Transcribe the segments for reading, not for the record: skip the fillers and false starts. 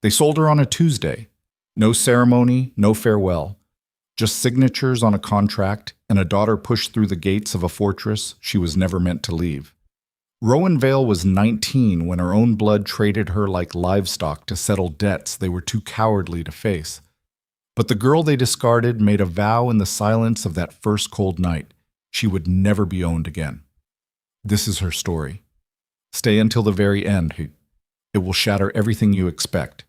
They sold her on a Tuesday. No ceremony, no farewell. Just signatures on a contract and a daughter pushed through the gates of a fortress she was never meant to leave. Rowan Vale was 19 when her own blood traded her like livestock to settle debts they were too cowardly to face. But the girl they discarded made a vow in the silence of that first cold night. She would never be owned again. This is her story. Stay until the very end. It will shatter everything you expect.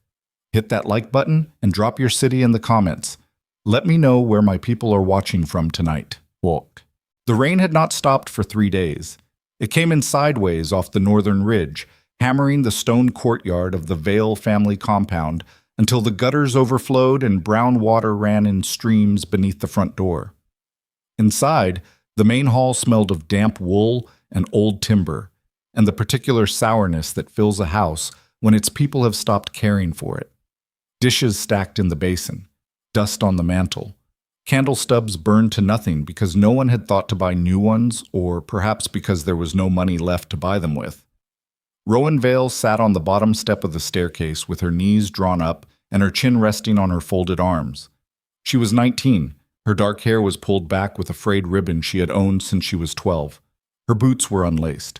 Hit that like button and drop your city in the comments. Let me know where my people are watching from tonight. Walk. The rain had not stopped for 3 days. It came in sideways off the northern ridge, hammering the stone courtyard of the Vale family compound until the gutters overflowed and brown water ran in streams beneath the front door. Inside, the main hall smelled of damp wool and old timber, and the particular sourness that fills a house when its people have stopped caring for it. Dishes stacked in the basin, dust on the mantel. Candle stubs burned to nothing because no one had thought to buy new ones, or perhaps because there was no money left to buy them with. Rowan Vale sat on the bottom step of the staircase with her knees drawn up and her chin resting on her folded arms. She was 19. Her dark hair was pulled back with a frayed ribbon she had owned since she was 12. Her boots were unlaced.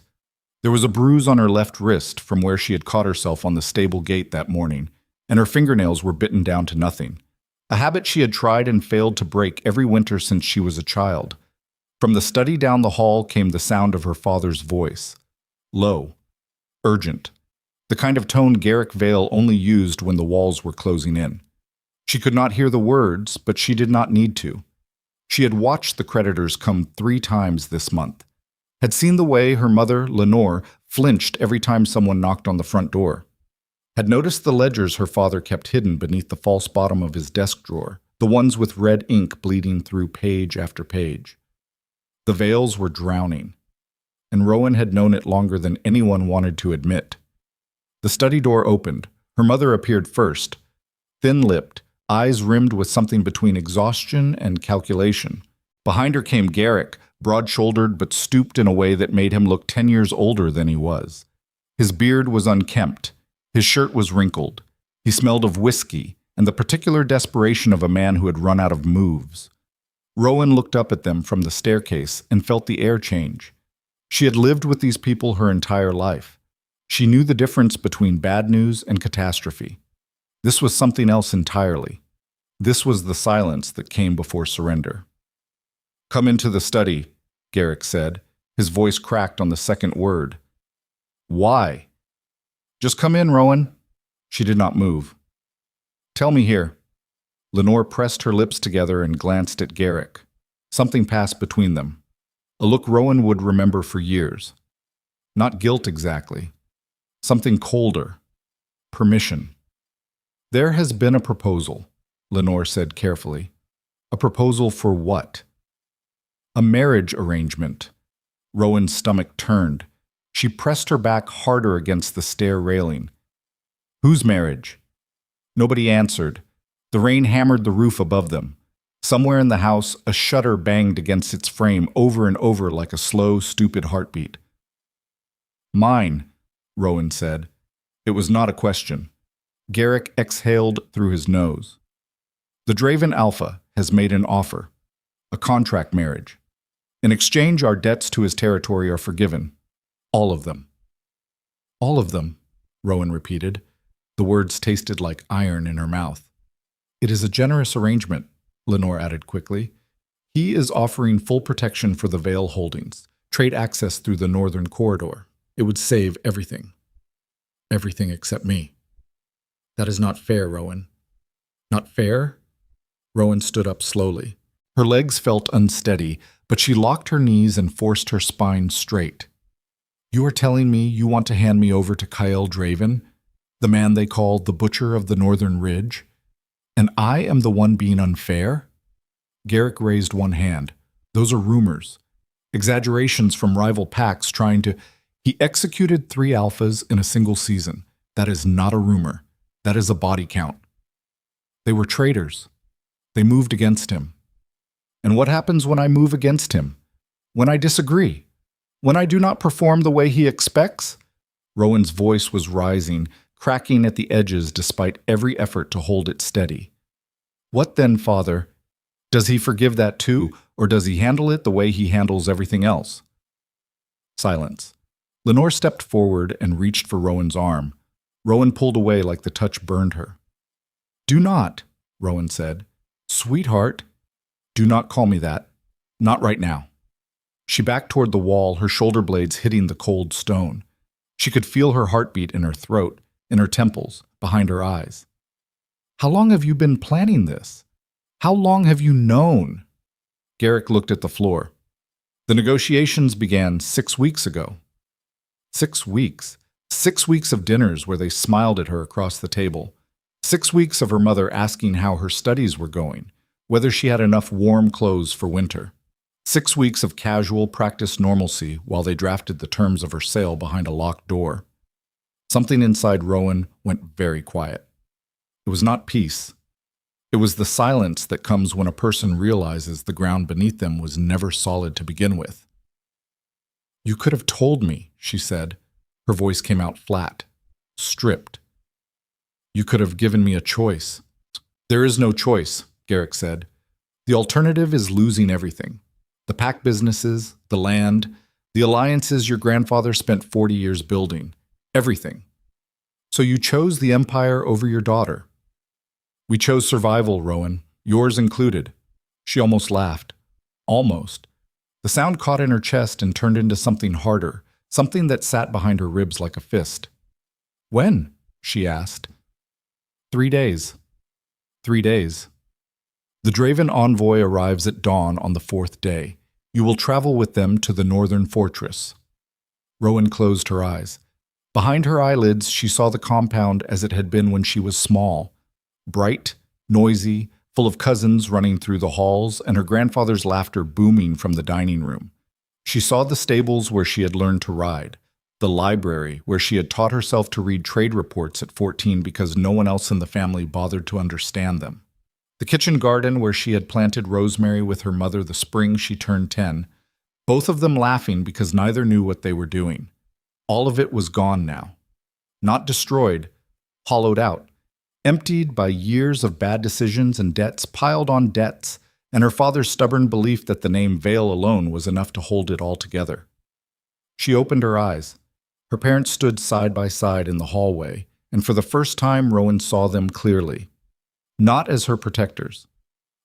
There was a bruise on her left wrist from where she had caught herself on the stable gate that morning, and her fingernails were bitten down to nothing. A habit she had tried and failed to break every winter since she was a child. From the study down the hall came the sound of her father's voice. Low. Urgent. The kind of tone Garrick Vale only used when the walls were closing in. She could not hear the words, but she did not need to. She had watched the creditors come 3 times this month. Had seen the way her mother, Lenore, flinched every time someone knocked on the front door. Had noticed the ledgers her father kept hidden beneath the false bottom of his desk drawer, the ones with red ink bleeding through page after page. The Vales were drowning, and Rowan had known it longer than anyone wanted to admit. The study door opened. Her mother appeared first, thin-lipped, eyes rimmed with something between exhaustion and calculation. Behind her came Garrick, broad-shouldered but stooped in a way that made him look 10 years older than he was. His beard was unkempt. His shirt was wrinkled. He smelled of whiskey and the particular desperation of a man who had run out of moves. Rowan looked up at them from the staircase and felt the air change. She had lived with these people her entire life. She knew the difference between bad news and catastrophe. This was something else entirely. This was the silence that came before surrender. "Come into the study," Garrick said. His voice cracked on the second word. "Why?" "Just come in, Rowan." She did not move. "Tell me here." Lenore pressed her lips together and glanced at Garrick. Something passed between them. A look Rowan would remember for years. Not guilt exactly. Something colder. Permission. "There has been a proposal," Lenore said carefully. "A proposal for what?" "A marriage arrangement." Rowan's stomach turned. She pressed her back harder against the stair railing. "Whose marriage?" Nobody answered. The rain hammered the roof above them. Somewhere in the house, a shutter banged against its frame over and over like a slow, stupid heartbeat. "Mine," Rowan said. It was not a question. Garrick exhaled through his nose. "The Draven Alpha has made an offer. A contract marriage. In exchange, our debts to his territory are forgiven. All of them." "All of them," Rowan repeated. The words tasted like iron in her mouth. "It is a generous arrangement," Lenore added quickly. "He is offering full protection for the Vale holdings, trade access through the northern corridor. It would save everything. Everything except me." "That is not fair, Rowan." "Not fair?" Rowan stood up slowly. Her legs felt unsteady, but she locked her knees and forced her spine straight. "You are telling me you want to hand me over to Kyle Draven, the man they call the Butcher of the Northern Ridge, and I am the one being unfair?" Garrick raised one hand. "Those are rumors. Exaggerations from rival packs trying to—" "He executed 3 alphas in a single season. That is not a rumor. That is a body count. They were traitors. They moved against him. And what happens when I move against him? When I disagree? When I do not perform the way he expects?" Rowan's voice was rising, cracking at the edges despite every effort to hold it steady. What then, Father? Does he forgive that too, or does he handle it the way he handles everything else? Silence. Lenore stepped forward and reached for Rowan's arm. Rowan pulled away like the touch burned her. Do not, Rowan said. Sweetheart, do not call me that. Not right now. She backed toward the wall, her shoulder blades hitting the cold stone. She could feel her heartbeat in her throat, in her temples, behind her eyes. How long have you been planning this? How long have you known? Garrick looked at the floor. The negotiations began 6 weeks ago. 6 weeks. 6 weeks of dinners where they smiled at her across the table. 6 weeks of her mother asking how her studies were going, whether she had enough warm clothes for winter. 6 weeks of casual practice normalcy while they drafted the terms of her sale behind a locked door. Something inside Rowan went very quiet. It was not peace. It was the silence that comes when a person realizes the ground beneath them was never solid to begin with. You could have told me, she said. Her voice came out flat, stripped. You could have given me a choice. There is no choice, Garrick said. The alternative is losing everything. The pack businesses, the land, the alliances your grandfather spent 40 years building. Everything. So you chose the empire over your daughter. We chose survival, Rowan, yours included. She almost laughed. Almost. The sound caught in her chest and turned into something harder, something that sat behind her ribs like a fist. When? She asked. 3 days. 3 days. The Draven envoy arrives at dawn on the 4th day. You will travel with them to the northern fortress. Rowan closed her eyes. Behind her eyelids, she saw the compound as it had been when she was small. Bright, noisy, full of cousins running through the halls and her grandfather's laughter booming from the dining room. She saw the stables where she had learned to ride, the library where she had taught herself to read trade reports at 14 because no one else in the family bothered to understand them. The kitchen garden where she had planted rosemary with her mother the spring she turned 10, both of them laughing because neither knew what they were doing. All of it was gone now. Not destroyed, hollowed out. Emptied by years of bad decisions and debts piled on debts, and her father's stubborn belief that the name Vale alone was enough to hold it all together. She opened her eyes. Her parents stood side by side in the hallway, and for the first time Rowan saw them clearly. Not as her protectors.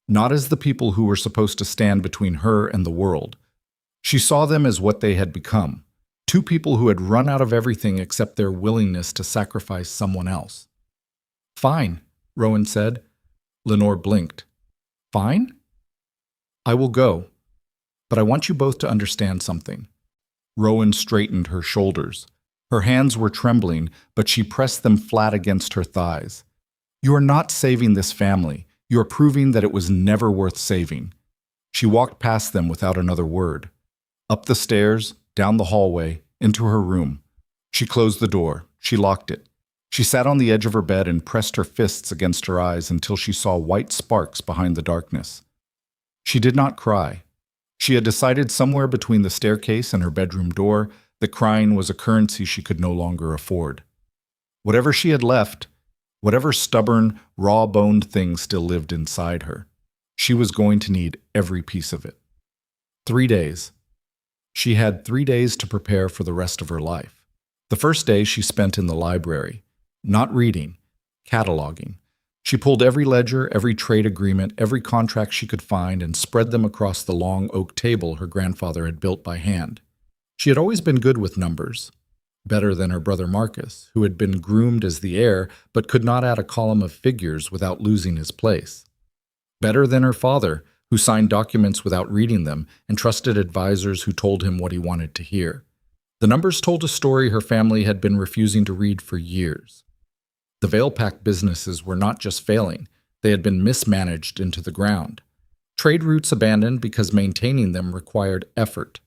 Not as the people who were supposed to stand between her and the world. She saw them as what they had become. 2 people who had run out of everything except their willingness to sacrifice someone else. Fine, Rowan said. Lenore blinked. Fine? I will go, but I want you both to understand something. Rowan straightened her shoulders. Her hands were trembling, but she pressed them flat against her thighs. You are not saving this family. You are proving that it was never worth saving. She walked past them without another word. Up the stairs, down the hallway, into her room. She closed the door. She locked it. She sat on the edge of her bed and pressed her fists against her eyes until she saw white sparks behind the darkness. She did not cry. She had decided somewhere between the staircase and her bedroom door that crying was a currency she could no longer afford. Whatever she had left, whatever stubborn, raw-boned thing still lived inside her, she was going to need every piece of it. 3 days. She had 3 days to prepare for the rest of her life. The first day she spent in the library. Not reading, cataloging. She pulled every ledger, every trade agreement, every contract she could find and spread them across the long oak table her grandfather had built by hand. She had always been good with numbers. Better than her brother Marcus, who had been groomed as the heir but could not add a column of figures without losing his place. Better than her father, who signed documents without reading them and trusted advisors who told him what he wanted to hear. The numbers told a story her family had been refusing to read for years. The Vale Pack businesses were not just failing, they had been mismanaged into the ground. Trade routes abandoned because maintaining them required effort.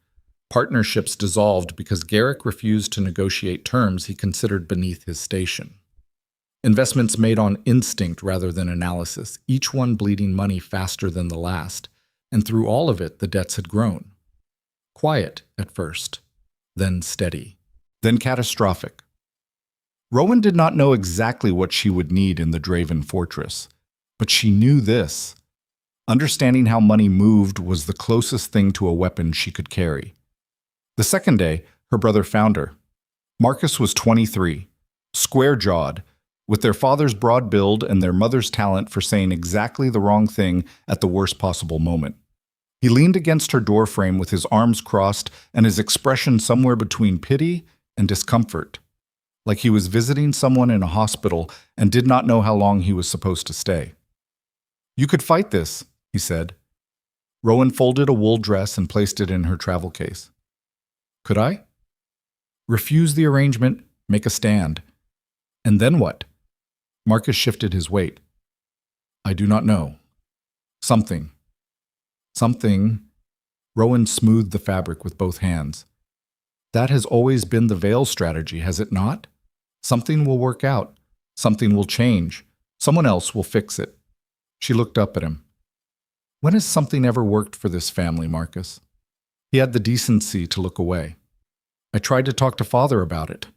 Partnerships dissolved because Garrick refused to negotiate terms he considered beneath his station. Investments made on instinct rather than analysis, each one bleeding money faster than the last, and through all of it the debts had grown. Quiet at first, then steady, then catastrophic. Rowan did not know exactly what she would need in the Draven fortress, but she knew this. Understanding how money moved was the closest thing to a weapon she could carry. The second day, her brother found her. Marcus was 23, square-jawed, with their father's broad build and their mother's talent for saying exactly the wrong thing at the worst possible moment. He leaned against her doorframe with his arms crossed and his expression somewhere between pity and discomfort, like he was visiting someone in a hospital and did not know how long he was supposed to stay. "You could fight this," he said. Rowan folded a wool dress and placed it in her travel case. "Could I?" "Refuse the arrangement, make a stand. And then what?" Marcus shifted his weight. "I do not know. Something." Something. Rowan smoothed the fabric with both hands. "That has always been the veil strategy, has it not? Something will work out. Something will change. Someone else will fix it." She looked up at him. "When has something ever worked for this family, Marcus?" He had the decency to look away. "I tried to talk to Father about it.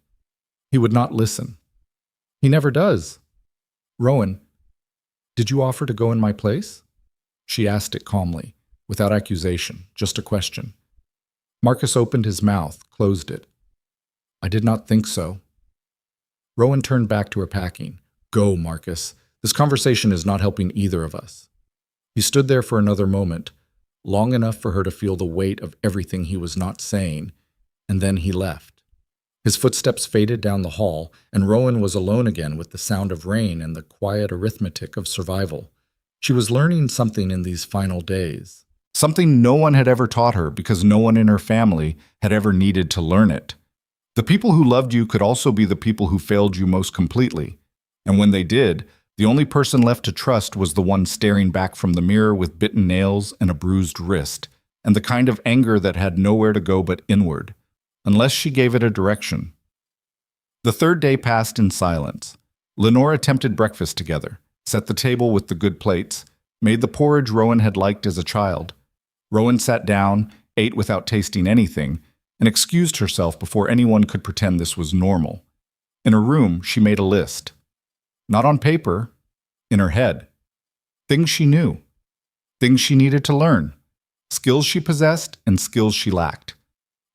He would not listen. He never does." "Rowan, did you offer to go in my place?" She asked it calmly, without accusation, just a question. Marcus opened his mouth, closed it. "I did not think so." Rowan turned back to her packing. "Go, Marcus. This conversation is not helping either of us." He stood there for another moment, long enough for her to feel the weight of everything he was not saying, and then he left. His footsteps faded down the hall, and Rowan was alone again with the sound of rain and the quiet arithmetic of survival. She was learning something in these final days. Something no one had ever taught her because no one in her family had ever needed to learn it. The people who loved you could also be the people who failed you most completely. And when they did, the only person left to trust was the one staring back from the mirror with bitten nails and a bruised wrist, and the kind of anger that had nowhere to go but inward, unless she gave it a direction. The third day passed in silence. Lenore attempted breakfast together, set the table with the good plates, made the porridge Rowan had liked as a child. Rowan sat down, ate without tasting anything, and excused herself before anyone could pretend this was normal. In her room, she made a list. Not on paper, in her head. Things she knew. Things she needed to learn. Skills she possessed and skills she lacked.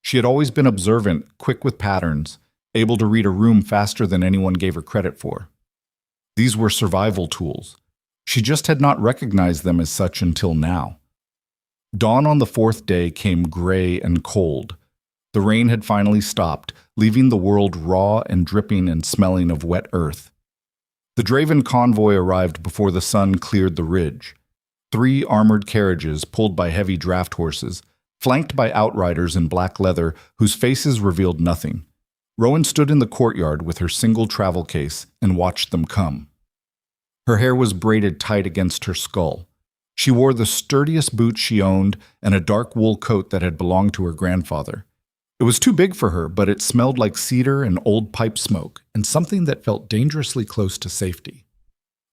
She had always been observant, quick with patterns, able to read a room faster than anyone gave her credit for. These were survival tools. She just had not recognized them as such until now. Dawn on the fourth day came gray and cold. The rain had finally stopped, leaving the world raw and dripping and smelling of wet earth. The Draven convoy arrived before the sun cleared the ridge. 3 armored carriages pulled by heavy draft horses, flanked by outriders in black leather whose faces revealed nothing. Rowan stood in the courtyard with her single travel case and watched them come. Her hair was braided tight against her skull. She wore the sturdiest boots she owned and a dark wool coat that had belonged to her grandfather. It was too big for her, but it smelled like cedar and old pipe smoke, and something that felt dangerously close to safety.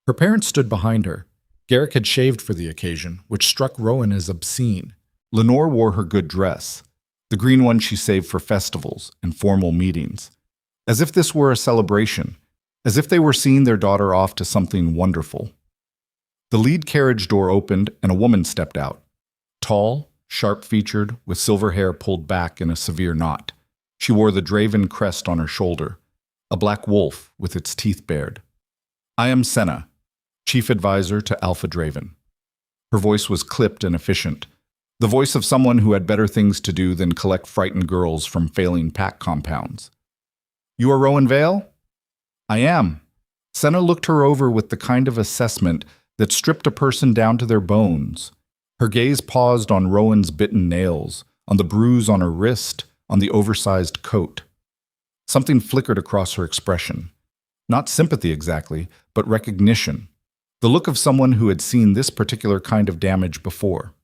Her parents stood behind her. Garrick had shaved for the occasion, which struck Rowan as obscene. Lenore wore her good dress, the green one she saved for festivals and formal meetings, as if this were a celebration, as if they were seeing their daughter off to something wonderful. The lead carriage door opened and a woman stepped out, tall, sharp-featured, with silver hair pulled back in a severe knot. She wore the Draven crest on her shoulder, a black wolf with its teeth bared. "I am Senna, chief advisor to Alpha Draven." Her voice was clipped and efficient, the voice of someone who had better things to do than collect frightened girls from failing pack compounds. "You are Rowan Vale?" "I am." Senna looked her over with the kind of assessment that stripped a person down to their bones. Her gaze paused on Rowan's bitten nails, on the bruise on her wrist, on the oversized coat. Something flickered across her expression. Not sympathy exactly, but recognition. The look of someone who had seen this particular kind of damage before.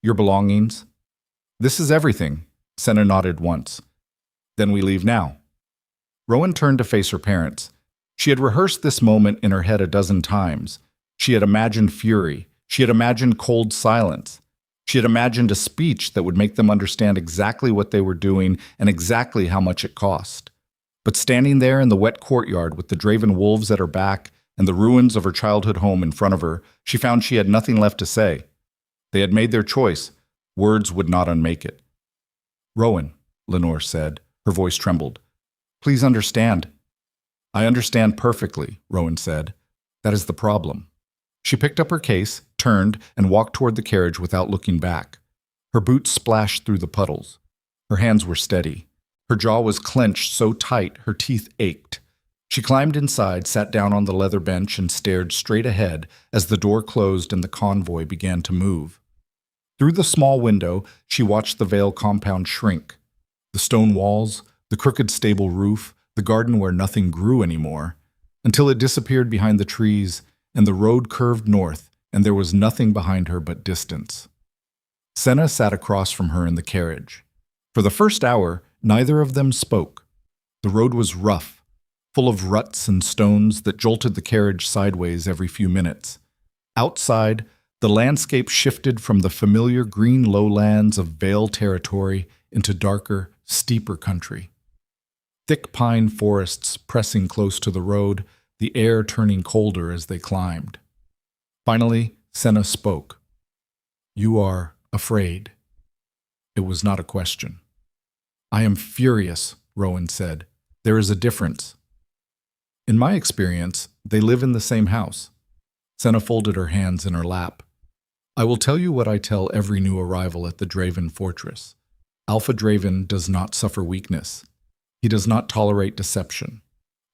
"Your belongings?" "This is everything," Senna nodded once. "Then we leave now." Rowan turned to face her parents. She had rehearsed this moment in her head a dozen times. She had imagined fury. She had imagined cold silence. She had imagined a speech that would make them understand exactly what they were doing and exactly how much it cost. But standing there in the wet courtyard with the Draven wolves at her back and the ruins of her childhood home in front of her, she found she had nothing left to say. They had made their choice. Words would not unmake it. "Rowan," Lenore said. Her voice trembled. "Please understand." "I understand perfectly," Rowan said. "That is the problem." She picked up her case, turned, and walked toward the carriage without looking back. Her boots splashed through the puddles. Her hands were steady. Her jaw was clenched so tight her teeth ached. She climbed inside, sat down on the leather bench, and stared straight ahead as the door closed and the convoy began to move. Through the small window, she watched the Vale compound shrink. The stone walls, the crooked stable roof, the garden where nothing grew anymore, until it disappeared behind the trees, and the road curved north, and there was nothing behind her but distance. Senna sat across from her in the carriage. For the first hour, neither of them spoke. The road was rough, full of ruts and stones that jolted the carriage sideways every few minutes. Outside, the landscape shifted from the familiar green lowlands of Vale territory into darker, steeper country. Thick pine forests pressing close to the road, the air turning colder as they climbed. Finally, Senna spoke. "You are afraid." It was not a question. "I am furious," Rowan said. "There is a difference." "In my experience, they live in the same house." Senna folded her hands in her lap. "I will tell you what I tell every new arrival at the Draven fortress. Alpha Draven does not suffer weakness. He does not tolerate deception.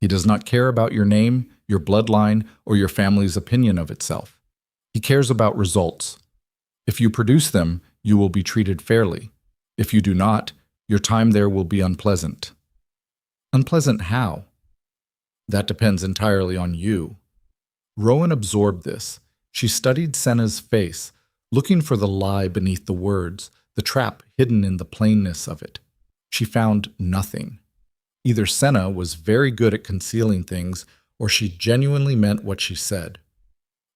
He does not care about your name, your bloodline, or your family's opinion of itself. He cares about results. If you produce them, you will be treated fairly. If you do not, your time there will be unpleasant." "Unpleasant how?" "That depends entirely on you." Rowan absorbed this. She studied Senna's face, looking for the lie beneath the words, the trap hidden in the plainness of it. She found nothing. Either Senna was very good at concealing things, or she genuinely meant what she said.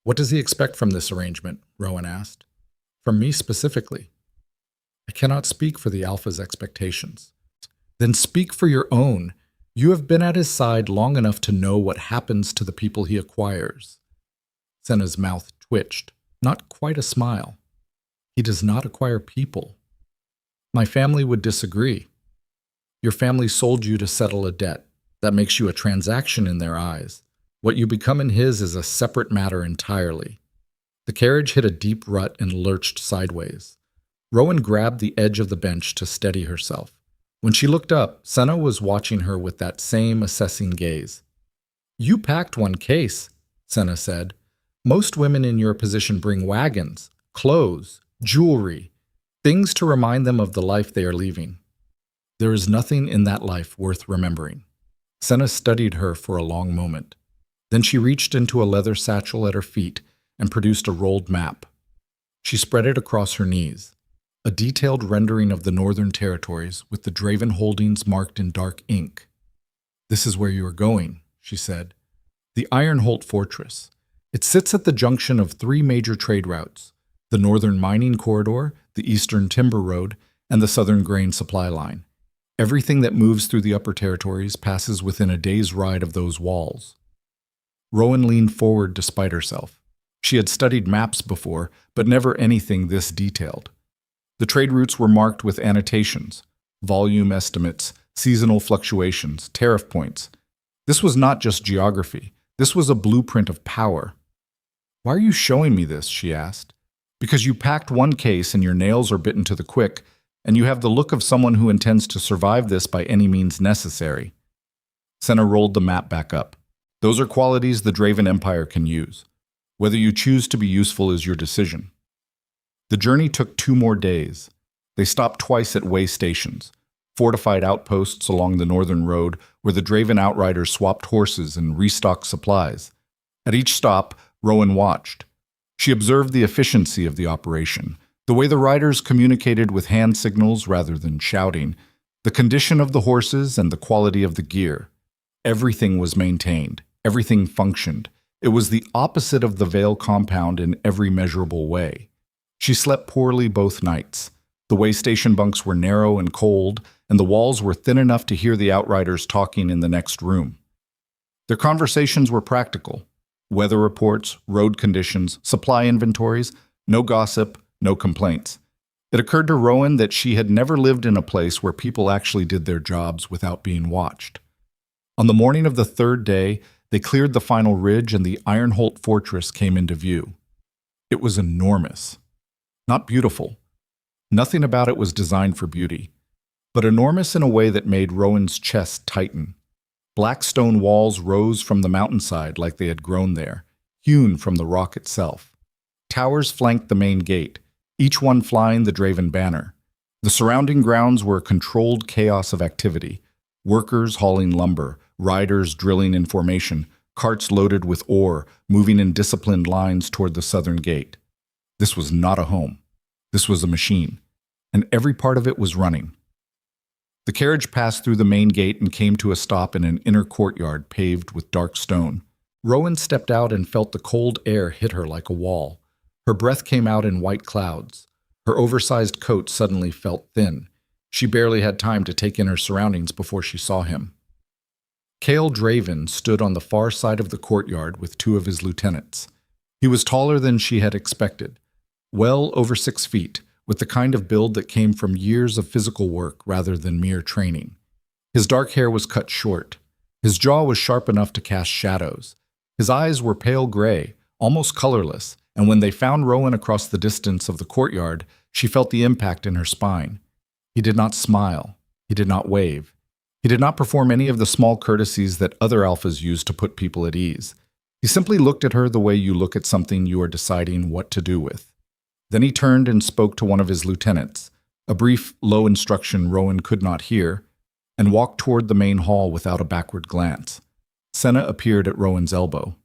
"What does he expect from this arrangement?" Rowan asked. "From me specifically." "I cannot speak for the Alpha's expectations." "Then speak for your own. You have been at his side long enough to know what happens to the people he acquires." Senna's mouth twitched, not quite a smile. "He does not acquire people." "My family would disagree." "Your family sold you to settle a debt. That makes you a transaction in their eyes. What you become in his is a separate matter entirely." The carriage hit a deep rut and lurched sideways. Rowan grabbed the edge of the bench to steady herself. When she looked up, Senna was watching her with that same assessing gaze. "You packed one case," Senna said. "Most women in your position bring wagons, clothes, jewelry, things to remind them of the life they are leaving. There is nothing in that life worth remembering." Senna studied her for a long moment. Then she reached into a leather satchel at her feet and produced a rolled map. She spread it across her knees. A detailed rendering of the northern territories with the Draven holdings marked in dark ink. "This is where you are going," she said. "The Ironholt Fortress. It sits at the junction of three major trade routes: the northern mining corridor, the eastern timber road, and the southern grain supply line. Everything that moves through the upper territories passes within a day's ride of those walls." Rowan leaned forward despite herself. She had studied maps before, but never anything this detailed. The trade routes were marked with annotations, volume estimates, seasonal fluctuations, tariff points. This was not just geography. This was a blueprint of power. "Why are you showing me this?" she asked. "Because you packed one case and your nails are bitten to the quick, and you have the look of someone who intends to survive this by any means necessary." Senna rolled the map back up. "Those are qualities the Draven Empire can use. Whether you choose to be useful is your decision." The journey took 2 more days. They stopped twice at way stations, fortified outposts along the northern road where the Draven outriders swapped horses and restocked supplies. At each stop, Rowan watched. She observed the efficiency of the operation, the way the riders communicated with hand signals rather than shouting, the condition of the horses and the quality of the gear. Everything was maintained. Everything functioned. It was the opposite of the Vale compound in every measurable way. She slept poorly both nights. The way station bunks were narrow and cold, and the walls were thin enough to hear the outriders talking in the next room. Their conversations were practical. Weather reports, road conditions, supply inventories, no gossip, no complaints. It occurred to Rowan that she had never lived in a place where people actually did their jobs without being watched. On the morning of the third day, they cleared the final ridge and the Ironholt fortress came into view. It was enormous. Not beautiful. Nothing about it was designed for beauty, but enormous in a way that made Rowan's chest tighten. Black stone walls rose from the mountainside like they had grown there, hewn from the rock itself. Towers flanked the main gate, each one flying the Draven banner. The surrounding grounds were a controlled chaos of activity. Workers hauling lumber, riders drilling in formation, carts loaded with ore, moving in disciplined lines toward the southern gate. This was not a home. This was a machine, and every part of it was running. The carriage passed through the main gate and came to a stop in an inner courtyard paved with dark stone. Rowan stepped out and felt the cold air hit her like a wall. Her breath came out in white clouds. Her oversized coat suddenly felt thin. She barely had time to take in her surroundings before she saw him. Cale Draven stood on the far side of the courtyard with two of his lieutenants. He was taller than she had expected, well over 6 feet, with the kind of build that came from years of physical work rather than mere training. His dark hair was cut short. His jaw was sharp enough to cast shadows. His eyes were pale gray, almost colorless, and when they found Rowan across the distance of the courtyard, she felt the impact in her spine. He did not smile. He did not wave. He did not perform any of the small courtesies that other alphas use to put people at ease. He simply looked at her the way you look at something you are deciding what to do with. Then he turned and spoke to one of his lieutenants, a brief, low instruction Rowan could not hear, and walked toward the main hall without a backward glance. Senna appeared at Rowan's elbow.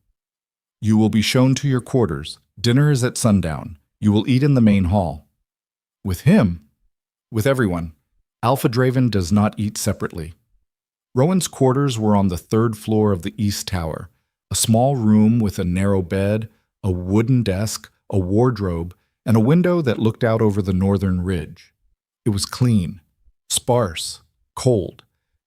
"You will be shown to your quarters. Dinner is at sundown. You will eat in the main hall." "With him?" "With everyone. Alpha Draven does not eat separately." Rowan's quarters were on the 3rd floor of the East Tower, a small room with a narrow bed, a wooden desk, a wardrobe, and a window that looked out over the northern ridge. It was clean, sparse, cold.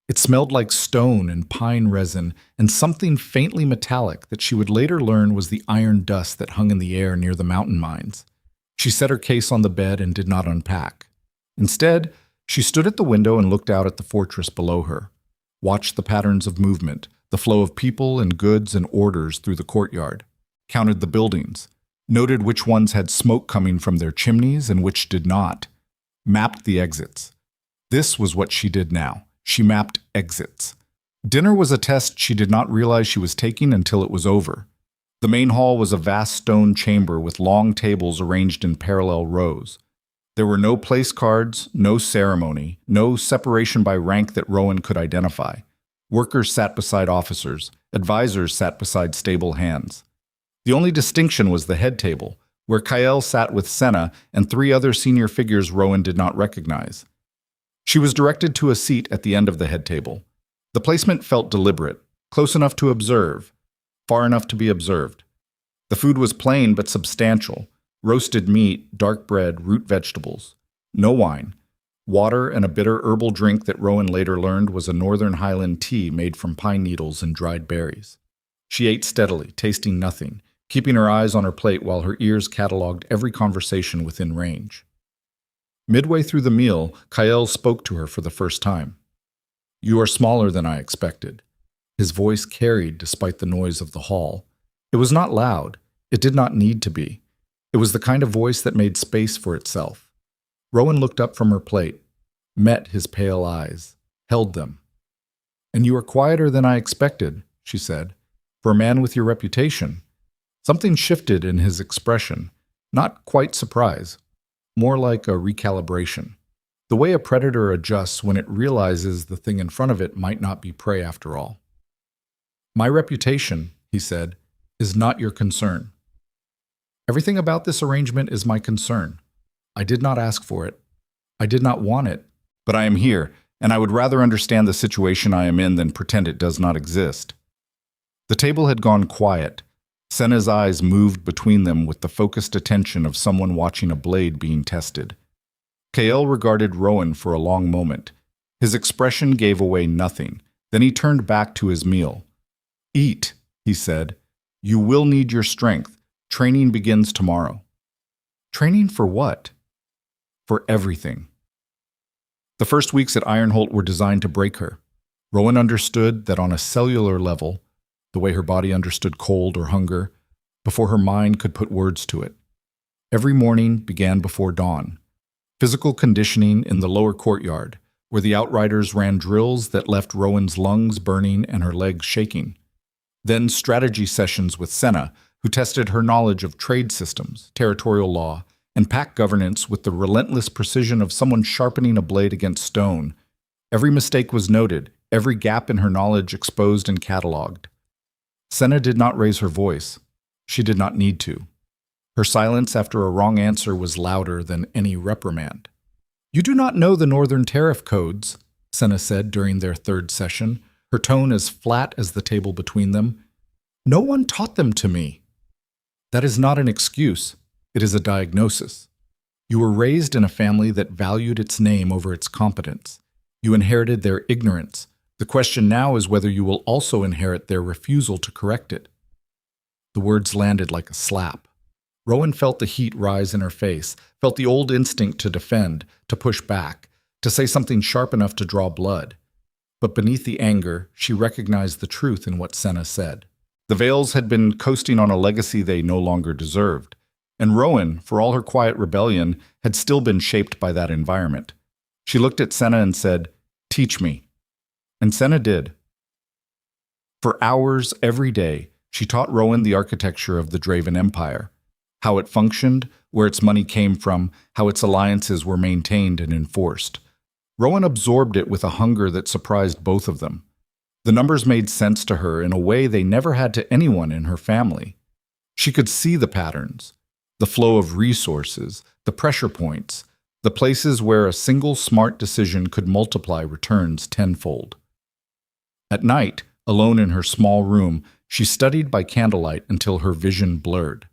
It smelled like stone and pine resin and something faintly metallic that she would later learn was the iron dust that hung in the air near the mountain mines. She set her case on the bed and did not unpack. Instead, she stood at the window and looked out at the fortress below her, watched the patterns of movement, the flow of people and goods and orders through the courtyard, counted the buildings, noted which ones had smoke coming from their chimneys and which did not, mapped the exits. This was what she did now. She mapped exits. Dinner was a test she did not realize she was taking until it was over. The main hall was a vast stone chamber with long tables arranged in parallel rows. There were no place cards, no ceremony, no separation by rank that Rowan could identify. Workers sat beside officers. Advisors sat beside stable hands. The only distinction was the head table, where Kael sat with Senna and 3 other senior figures Rowan did not recognize. She was directed to a seat at the end of the head table. The placement felt deliberate, close enough to observe, far enough to be observed. The food was plain but substantial. Roasted meat, dark bread, root vegetables. No wine. Water and a bitter herbal drink that Rowan later learned was a Northern Highland tea made from pine needles and dried berries. She ate steadily, tasting nothing, keeping her eyes on her plate while her ears cataloged every conversation within range. Midway through the meal, Kael spoke to her for the first time. "You are smaller than I expected." His voice carried despite the noise of the hall. It was not loud. It did not need to be. It was the kind of voice that made space for itself. Rowan looked up from her plate, met his pale eyes, held them. "And you are quieter than I expected," she said, "for a man with your reputation." Something shifted in his expression, not quite surprise, more like a recalibration. The way a predator adjusts when it realizes the thing in front of it might not be prey after all. "My reputation," he said, "is not your concern. Everything about this arrangement is my concern. I did not ask for it. I did not want it, but I am here, and I would rather understand the situation I am in than pretend it does not exist." The table had gone quiet. Senna's eyes moved between them with the focused attention of someone watching a blade being tested. Kael regarded Rowan for a long moment. His expression gave away nothing. Then he turned back to his meal. "Eat," he said. "You will need your strength. Training begins tomorrow." Training for what? For everything. The first weeks at Ironholt were designed to break her. Rowan understood that on a cellular level, the way her body understood cold or hunger, before her mind could put words to it. Every morning began before dawn. Physical conditioning in the lower courtyard, where the outriders ran drills that left Rowan's lungs burning and her legs shaking. Then strategy sessions with Senna, who tested her knowledge of trade systems, territorial law, and pack governance with the relentless precision of someone sharpening a blade against stone. Every mistake was noted, every gap in her knowledge exposed and catalogued. Senna did not raise her voice. She did not need to. Her silence after a wrong answer was louder than any reprimand. "You do not know the Northern Tariff Codes," Senna said during their third session, her tone as flat as the table between them. "No one taught them to me." "That is not an excuse. It is a diagnosis. You were raised in a family that valued its name over its competence. You inherited their ignorance. The question now is whether you will also inherit their refusal to correct it." The words landed like a slap. Rowan felt the heat rise in her face, felt the old instinct to defend, to push back, to say something sharp enough to draw blood. But beneath the anger, she recognized the truth in what Senna said. The Vales had been coasting on a legacy they no longer deserved. And Rowan, for all her quiet rebellion, had still been shaped by that environment. She looked at Senna and said, "Teach me." And Senna did. For hours every day, she taught Rowan the architecture of the Draven Empire, how it functioned, where its money came from, how its alliances were maintained and enforced. Rowan absorbed it with a hunger that surprised both of them. The numbers made sense to her in a way they never had to anyone in her family. She could see the patterns, the flow of resources, the pressure points, the places where a single smart decision could multiply returns tenfold. At night, alone in her small room, she studied by candlelight until her vision blurred.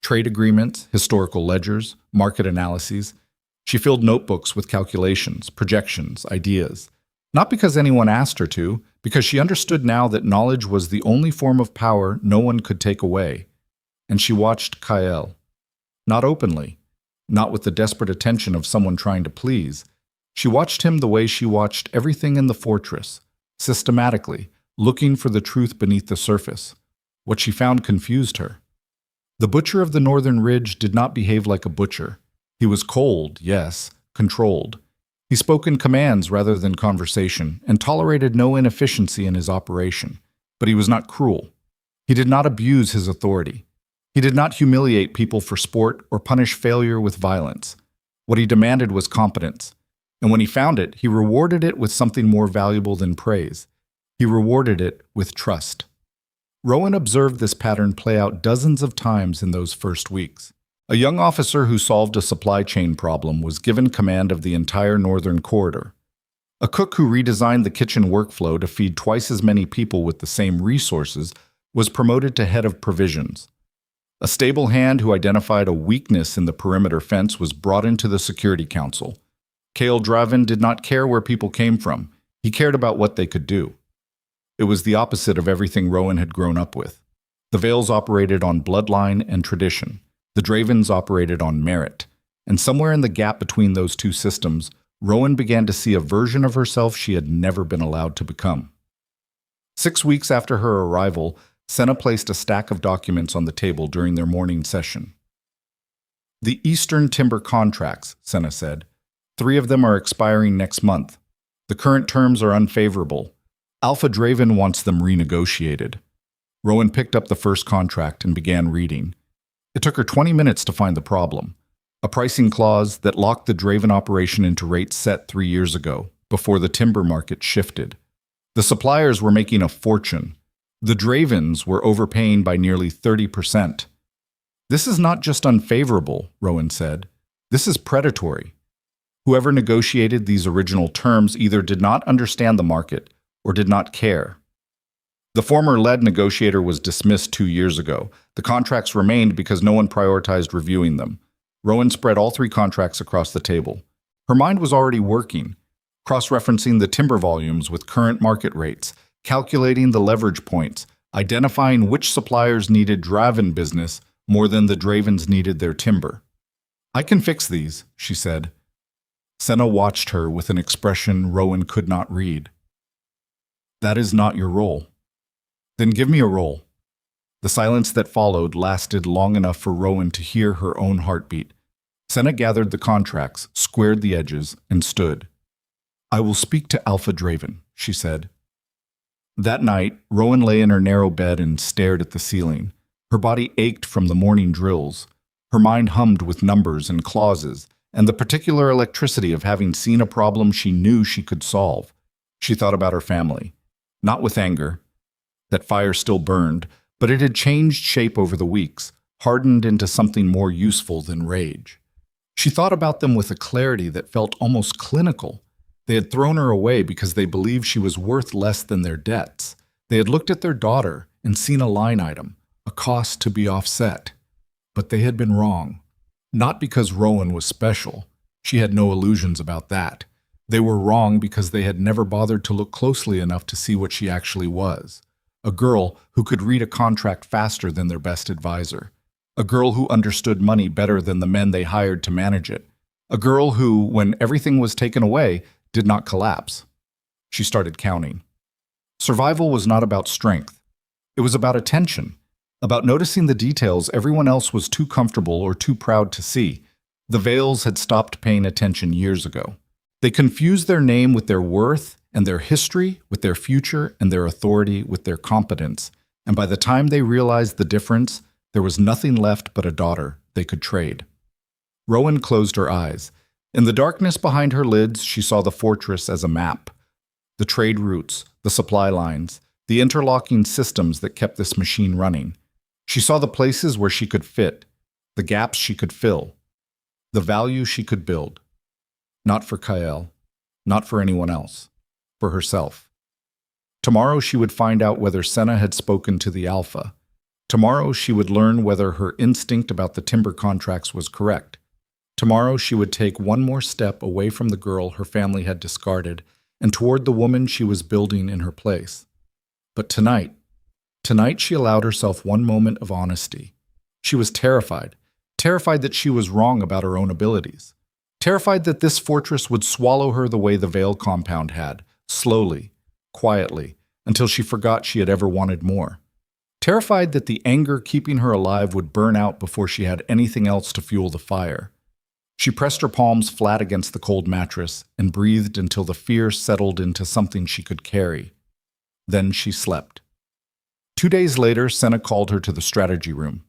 Trade agreements, historical ledgers, market analyses. She filled notebooks with calculations, projections, ideas. Not because anyone asked her to, because she understood now that knowledge was the only form of power no one could take away. And she watched Kael. Not openly, not with the desperate attention of someone trying to please. She watched him the way she watched everything in the fortress, systematically, looking for the truth beneath the surface. What she found confused her. The butcher of the Northern Ridge did not behave like a butcher. He was cold, yes, controlled. He spoke in commands rather than conversation, and tolerated no inefficiency in his operation. But he was not cruel. He did not abuse his authority. He did not humiliate people for sport or punish failure with violence. What he demanded was competence. And when he found it, he rewarded it with something more valuable than praise. He rewarded it with trust. Rowan observed this pattern play out dozens of times in those first weeks. A young officer who solved a supply chain problem was given command of the entire northern corridor. A cook who redesigned the kitchen workflow to feed twice as many people with the same resources was promoted to head of provisions. A stable hand who identified a weakness in the perimeter fence was brought into the Security Council. Kael Draven did not care where people came from. He cared about what they could do. It was the opposite of everything Rowan had grown up with. The Vales operated on bloodline and tradition. The Dravens operated on merit. And somewhere in the gap between those two systems, Rowan began to see a version of herself she had never been allowed to become. 6 weeks after her arrival, Senna placed a stack of documents on the table during their morning session. "The Eastern Timber contracts," Senna said. 3 of them are expiring next month. The current terms are unfavorable. Alpha Draven wants them renegotiated. Rowan picked up the first contract and began reading. It took her 20 minutes to find the problem. A pricing clause that locked the Draven operation into rates set 3 years ago, before the timber market shifted. The suppliers were making a fortune. The Dravens were overpaying by nearly 30%. "This is not just unfavorable," Rowan said. "This is predatory." Whoever negotiated these original terms either did not understand the market or did not care. The former lead negotiator was dismissed 2 years ago. The contracts remained because no one prioritized reviewing them. Rowan spread all 3 contracts across the table. Her mind was already working. cross-referencing the timber volumes with current market rates, calculating the leverage points, identifying which suppliers needed Draven business more than the Dravens needed their timber. "I can fix these," she said. Senna watched her with an expression Rowan could not read. "That is not your role." "Then give me a role." The silence that followed lasted long enough for Rowan to hear her own heartbeat. Senna gathered the contracts, squared the edges, and stood. "I will speak to Alpha Draven," she said. That night, Rowan lay in her narrow bed and stared at the ceiling. Her body ached from the morning drills. Her mind hummed with numbers and clauses, and the particular electricity of having seen a problem she knew she could solve. She thought about her family. Not with anger. That fire still burned, but it had changed shape over the weeks, hardened into something more useful than rage. She thought about them with a clarity that felt almost clinical. They had thrown her away because they believed she was worth less than their debts. They had looked at their daughter and seen a line item, a cost to be offset. But they had been wrong. Not because Rowan was special. She had no illusions about that. They were wrong because they had never bothered to look closely enough to see what she actually was. A girl who could read a contract faster than their best advisor. A girl who understood money better than the men they hired to manage it. A girl who, when everything was taken away, did not collapse. She started counting. Survival was not about strength. It was about attention, about noticing the details everyone else was too comfortable or too proud to see. The Vales had stopped paying attention years ago. They confused their name with their worth, and their history with their future, and their authority with their competence. And by the time they realized the difference, there was nothing left but a daughter they could trade. Rowan closed her eyes. In the darkness behind her lids, she saw the fortress as a map. The trade routes, the supply lines, the interlocking systems that kept this machine running. She saw the places where she could fit, the gaps she could fill, the value she could build. Not for Kael, not for anyone else, for herself. Tomorrow she would find out whether Senna had spoken to the Alpha. Tomorrow she would learn whether her instinct about the timber contracts was correct. Tomorrow she would take one more step away from the girl her family had discarded and toward the woman she was building in her place. But tonight she allowed herself one moment of honesty. She was terrified that she was wrong about her own abilities. Terrified that this fortress would swallow her the way the Vale compound had, slowly, quietly, until she forgot she had ever wanted more. Terrified that the anger keeping her alive would burn out before she had anything else to fuel the fire. She pressed her palms flat against the cold mattress and breathed until the fear settled into something she could carry. Then she slept. 2 days later, Senna called her to the strategy room.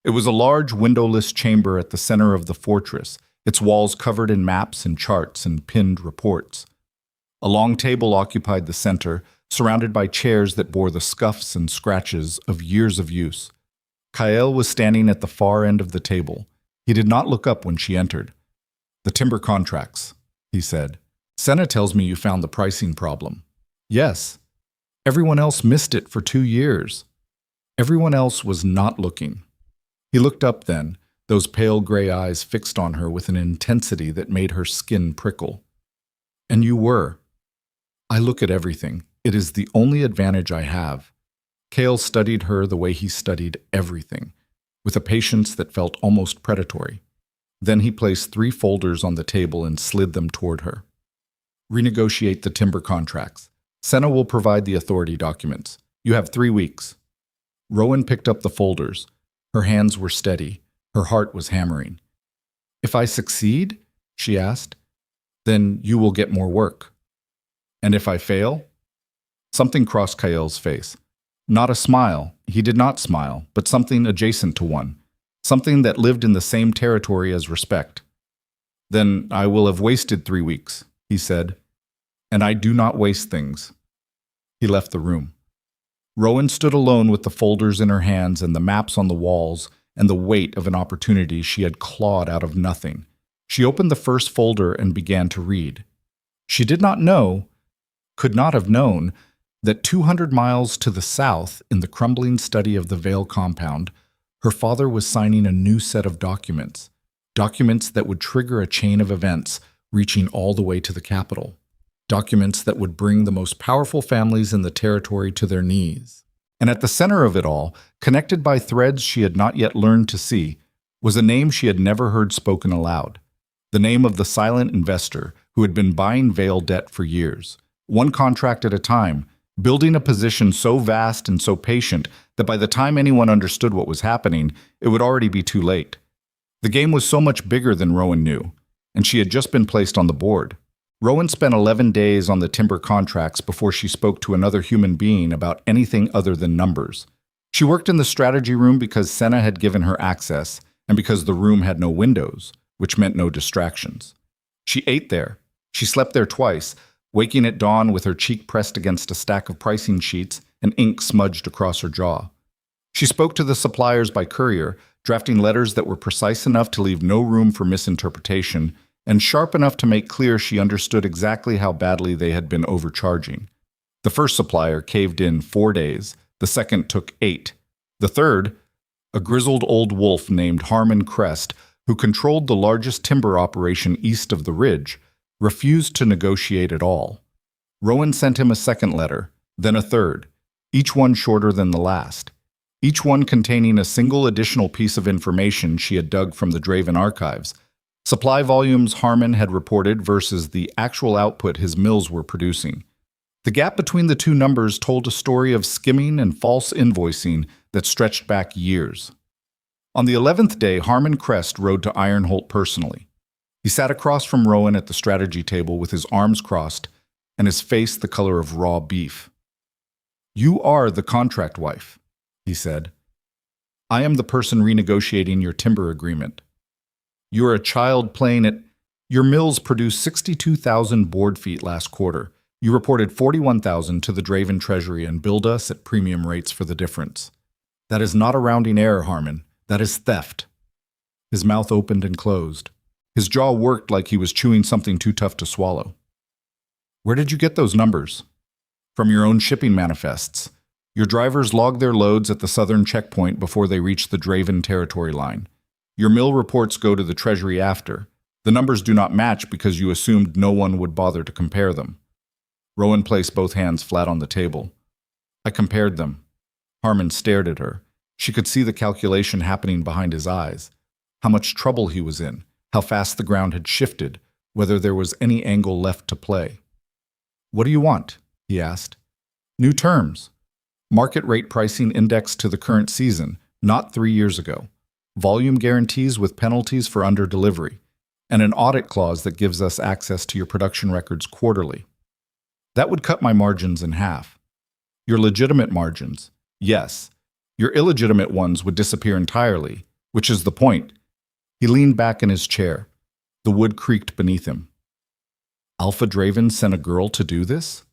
It was a large, windowless chamber at the center of the fortress, its walls covered in maps and charts and pinned reports. A long table occupied the center, surrounded by chairs that bore the scuffs and scratches of years of use. Kael was standing at the far end of the table. He did not look up when she entered. "The timber contracts," he said. "Senna tells me you found the pricing problem." "Yes. Everyone else missed it for 2 years. Everyone else was not looking." He looked up then, those pale gray eyes fixed on her with an intensity that made her skin prickle. "And you were. I look at everything. It is the only advantage I have." Kael studied her the way he studied everything, with a patience that felt almost predatory. Then he placed 3 folders on the table and slid them toward her. "Renegotiate the timber contracts. Senna will provide the authority documents. You have 3 weeks." Rowan picked up the folders. Her hands were steady. Her heart was hammering. "If I succeed," she asked, "then you will get more work." "And if I fail?" Something crossed Kael's face. Not a smile. He did not smile, but something adjacent to one. Something that lived in the same territory as respect. "Then I will have wasted 3 weeks," he said. "And I do not waste things." He left the room. Rowan stood alone with the folders in her hands and the maps on the walls and the weight of an opportunity she had clawed out of nothing. She opened the first folder and began to read. She did not know, could not have known, that 200 miles to the south, in the crumbling study of the Vale compound, her father was signing a new set of documents that would trigger a chain of events reaching all the way to the capital. documents that would bring the most powerful families in the territory to their knees. And at the center of it all, connected by threads she had not yet learned to see, was a name she had never heard spoken aloud. The name of the silent investor who had been buying Vale debt for years, one contract at a time, building a position so vast and so patient that by the time anyone understood what was happening, it would already be too late. The game was so much bigger than Rowan knew, and she had just been placed on the board. Rowan spent 11 days on the timber contracts before she spoke to another human being about anything other than numbers. She worked in the strategy room because Senna had given her access, and because the room had no windows, which meant no distractions. She ate there. She slept there twice, waking at dawn with her cheek pressed against a stack of pricing sheets and ink smudged across her jaw. She spoke to the suppliers by courier, drafting letters that were precise enough to leave no room for misinterpretation, and sharp enough to make clear she understood exactly how badly they had been overcharging. The first supplier caved in 4 days, the second took 8. The third, a grizzled old wolf named Harmon Crest, who controlled the largest timber operation east of the ridge, refused to negotiate at all. Rowan sent him a second letter, then a third, each one shorter than the last, each one containing a single additional piece of information she had dug from the Draven archives. Supply volumes Harmon had reported versus the actual output his mills were producing. The gap between the two numbers told a story of skimming and false invoicing that stretched back years. On the 11th day, Harmon Crest rode to Ironholt personally. He sat across from Rowan at the strategy table with his arms crossed and his face the color of raw beef. "You are the contract wife," he said. "I am the person renegotiating your timber agreement. You're a child playing at... Your mills produced 62,000 board feet last quarter. You reported 41,000 to the Draven Treasury and billed us at premium rates for the difference. That is not a rounding error, Harmon. That is theft." His mouth opened and closed. His jaw worked like he was chewing something too tough to swallow. "Where did you get those numbers?" "From your own shipping manifests. Your drivers logged their loads at the southern checkpoint before they reached the Draven territory line. Your mill reports go to the Treasury after. The numbers do not match because you assumed no one would bother to compare them." Rowan placed both hands flat on the table. "I compared them." Harmon stared at her. She could see the calculation happening behind his eyes. How much trouble he was in, how fast the ground had shifted, whether there was any angle left to play. "What do you want?" he asked. "New terms. Market rate pricing indexed to the current season, not 3 years ago. Volume guarantees with penalties for under-delivery, and an audit clause that gives us access to your production records quarterly. That would cut my margins in half. Your legitimate margins, yes. Your illegitimate ones would disappear entirely, which is the point." He leaned back in his chair. The wood creaked beneath him. "Alpha Draven sent a girl to do this?"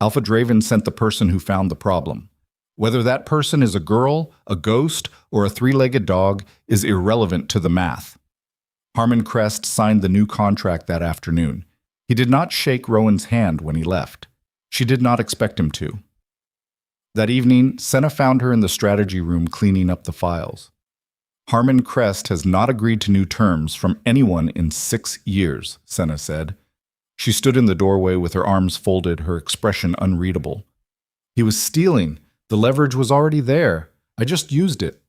"Alpha Draven sent the person who found the problem. Whether that person is a girl, a ghost, or a 3-legged dog is irrelevant to the math." Harmon Crest signed the new contract that afternoon. He did not shake Rowan's hand when he left. She did not expect him to. That evening, Senna found her in the strategy room cleaning up the files. "Harmon Crest has not agreed to new terms from anyone in 6 years, Senna said. She stood in the doorway with her arms folded, her expression unreadable. "He was stealing. The leverage was already there. I just used it."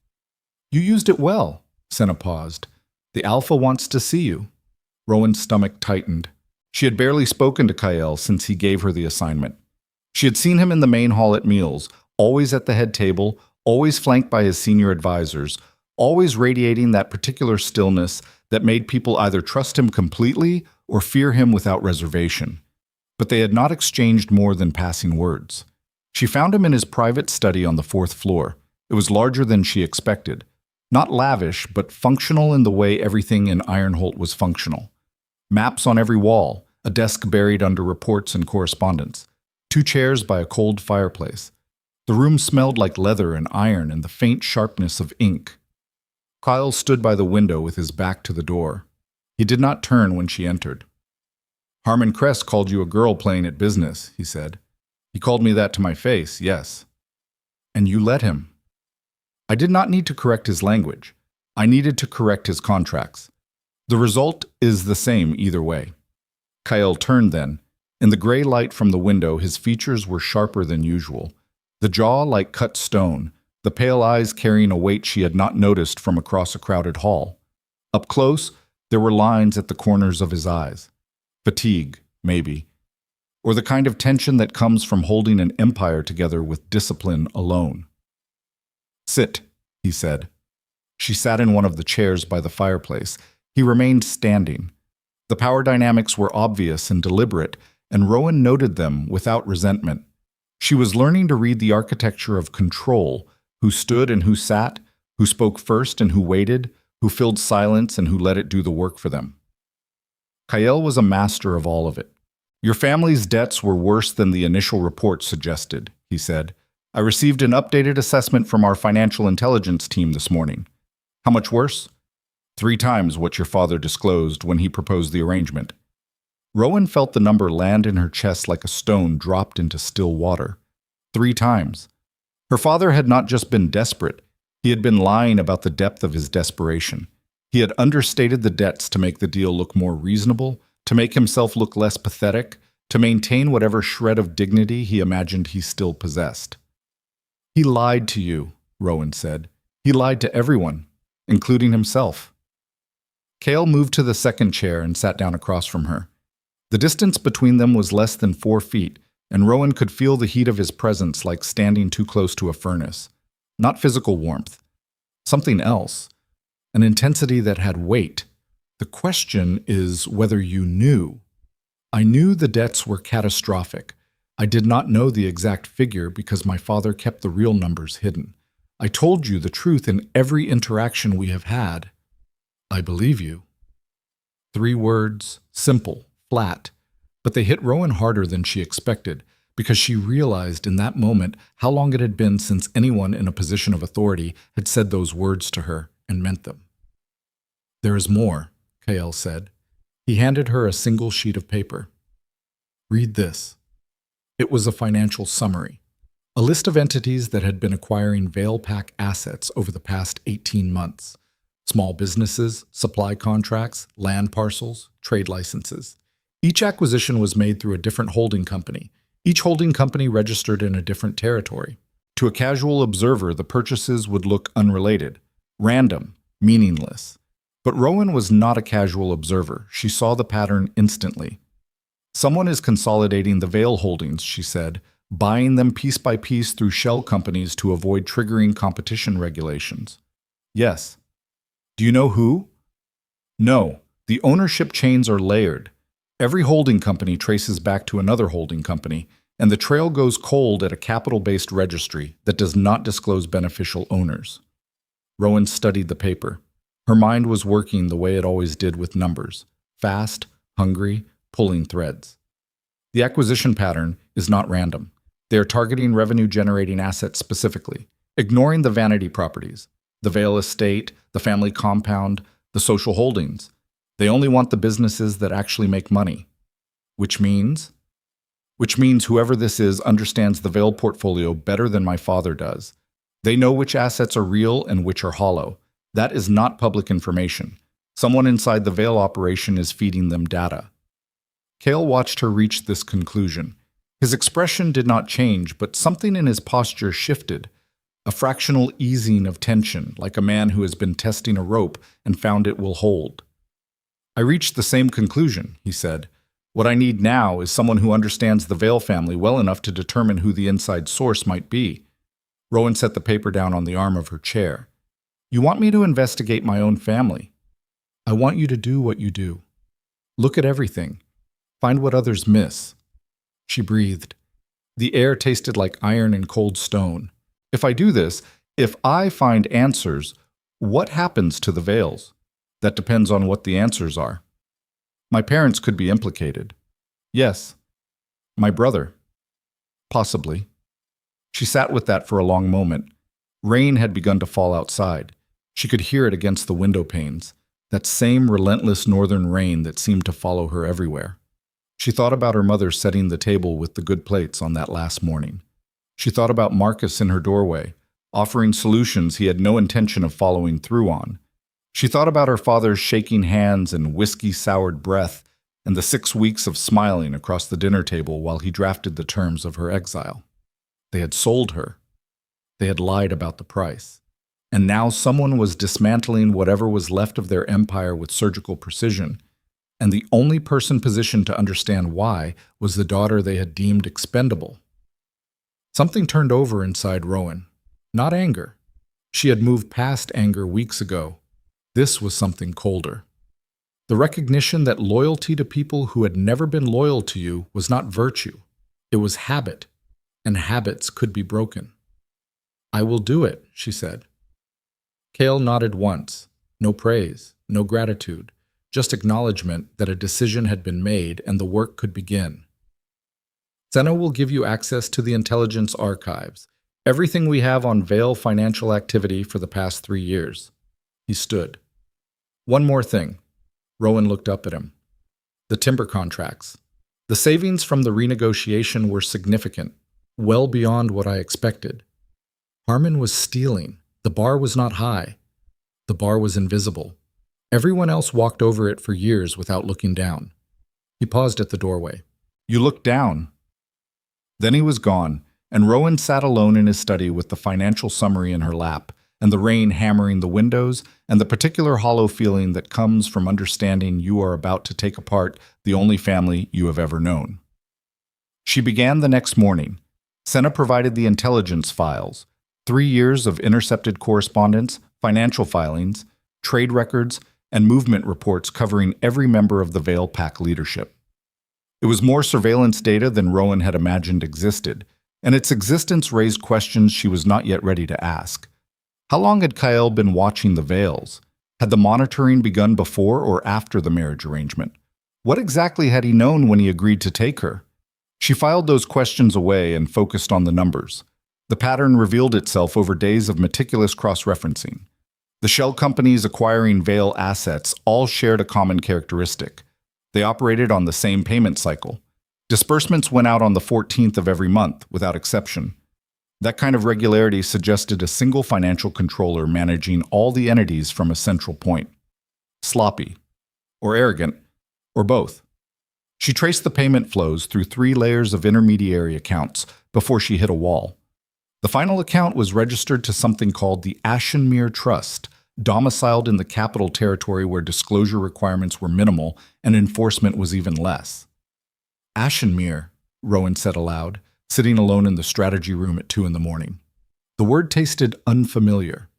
"You used it well," Senna paused. "The Alpha wants to see you." Rowan's stomach tightened. She had barely spoken to Kyle since he gave her the assignment. She had seen him in the main hall at meals, always at the head table, always flanked by his senior advisors, always radiating that particular stillness that made people either trust him completely or fear him without reservation. But they had not exchanged more than passing words. She found him in his private study on the 4th floor. It was larger than she expected. Not lavish, but functional in the way everything in Ironholt was functional. Maps on every wall, a desk buried under reports and correspondence, 2 chairs by a cold fireplace. The room smelled like leather and iron and the faint sharpness of ink. Kyle stood by the window with his back to the door. He did not turn when she entered. "Harmon Crest called you a girl playing at business," he said. "He called me that to my face, yes." "And you let him." "I did not need to correct his language. I needed to correct his contracts. The result is the same either way." Kyle turned then, In the gray light from the window, his features were sharper than usual, the jaw like cut stone, the pale eyes carrying a weight she had not noticed from across a crowded hall. Up close, there were lines at the corners of his eyes. Fatigue, maybe. Or the kind of tension that comes from holding an empire together with discipline alone. "Sit," he said. She sat in one of the chairs by the fireplace. He remained standing. The power dynamics were obvious and deliberate, and Rowan noted them without resentment. She was learning to read the architecture of control, who stood and who sat, who spoke first and who waited, who filled silence and who let it do the work for them. Kael was a master of all of it. "Your family's debts were worse than the initial report suggested," he said. "I received an updated assessment from our financial intelligence team this morning." "How much worse?" "3 times what your father disclosed when he proposed the arrangement." Rowan felt the number land in her chest like a stone dropped into still water. 3 times. Her father had not just been desperate, he had been lying about the depth of his desperation. He had understated the debts to make the deal look more reasonable, to make himself look less pathetic, to maintain whatever shred of dignity he imagined he still possessed. "He lied to you," Rowan said. "He lied to everyone, including himself." Kael moved to the second chair and sat down across from her. The distance between them was less than 4 feet, and Rowan could feel the heat of his presence like standing too close to a furnace. Not physical warmth. Something else. An intensity that had weight. "The question is whether you knew." "I knew the debts were catastrophic. I did not know the exact figure because my father kept the real numbers hidden. I told you the truth in every interaction we have had." "I believe you." 3 words, simple, flat, but they hit Rowan harder than she expected, because she realized in that moment how long it had been since anyone in a position of authority had said those words to her and meant them. "There is more," Kael said. He handed her a single sheet of paper. "Read this." It was a financial summary, a list of entities that had been acquiring ValePack assets over the past 18 months. Small businesses, supply contracts, land parcels, trade licenses. Each acquisition was made through a different holding company, each holding company registered in a different territory. To a casual observer, the purchases would look unrelated, random, meaningless. But Rowan was not a casual observer. She saw the pattern instantly. "Someone is consolidating the Vale holdings," she said, "buying them piece by piece through shell companies to avoid triggering competition regulations." "Yes." "Do you know who?" "No. The ownership chains are layered. Every holding company traces back to another holding company, and the trail goes cold at a capital-based registry that does not disclose beneficial owners." Rowan studied the paper. Her mind was working the way it always did with numbers, fast, hungry, pulling threads. The acquisition pattern is not random. They are targeting revenue-generating assets specifically, ignoring the vanity properties, the Vale estate, the family compound, the social holdings. They only want the businesses that actually make money. Which means whoever this is understands the Vale portfolio better than my father does. They know which assets are real and which are hollow. That is not public information. Someone inside the Vale operation is feeding them data. Kael watched her reach this conclusion. His expression did not change, but something in his posture shifted. A fractional easing of tension, like a man who has been testing a rope and found it will hold. "I reached the same conclusion," he said. "What I need now is someone who understands the Vale family well enough to determine who the inside source might be." Rowan set the paper down on the arm of her chair. "You want me to investigate my own family? I want you to do what you do. Look at everything. Find what others miss." She breathed. The air tasted like iron and cold stone. "If I do this, if I find answers, what happens to the Vales? That depends on what the answers are. My parents could be implicated." "Yes." "My brother?" "Possibly." She sat with that for a long moment. Rain had begun to fall outside. She could hear it against the window panes, that same relentless northern rain that seemed to follow her everywhere. She thought about her mother setting the table with the good plates on that last morning. She thought about Marcus in her doorway, offering solutions he had no intention of following through on. She thought about her father's shaking hands and whiskey-soured breath and the 6 weeks of smiling across the dinner table while he drafted the terms of her exile. They had sold her. They had lied about the price. And now someone was dismantling whatever was left of their empire with surgical precision, and the only person positioned to understand why was the daughter they had deemed expendable. Something turned over inside Rowan. Not anger. She had moved past anger weeks ago. This was something colder. The recognition that loyalty to people who had never been loyal to you was not virtue. It was habit, and habits could be broken. "I will do it," she said. Cale nodded once. No praise, no gratitude, just acknowledgement that a decision had been made and the work could begin. "Senna will give you access to the intelligence archives, everything we have on Vale financial activity for the past 3 years. He stood. "One more thing." Rowan looked up at him. "The timber contracts. The savings from the renegotiation were significant, well beyond what I expected. Harmon was stealing. The bar was not high. The bar was invisible. Everyone else walked over it for years without looking down." He paused at the doorway. "You looked down." Then he was gone, and Rowan sat alone in his study with the financial summary in her lap, and the rain hammering the windows, and the particular hollow feeling that comes from understanding you are about to take apart the only family you have ever known. She began the next morning. Senna provided the intelligence files, 3 years of intercepted correspondence, financial filings, trade records, and movement reports covering every member of the Vale Pack leadership. It was more surveillance data than Rowan had imagined existed, and its existence raised questions she was not yet ready to ask. How long had Kyle been watching the Vales? Had the monitoring begun before or after the marriage arrangement? What exactly had he known when he agreed to take her? She filed those questions away and focused on the numbers. The pattern revealed itself over days of meticulous cross-referencing. The shell companies acquiring Vale assets all shared a common characteristic. They operated on the same payment cycle. Disbursements went out on the 14th of every month, without exception. That kind of regularity suggested a single financial controller managing all the entities from a central point. Sloppy, or arrogant, or both. She traced the payment flows through 3 layers of intermediary accounts before she hit a wall. The final account was registered to something called the Ashenmere Trust, domiciled in the Capital Territory where disclosure requirements were minimal and enforcement was even less. "Ashenmere," Rowan said aloud, sitting alone in the strategy room at 2 a.m. The word tasted unfamiliar.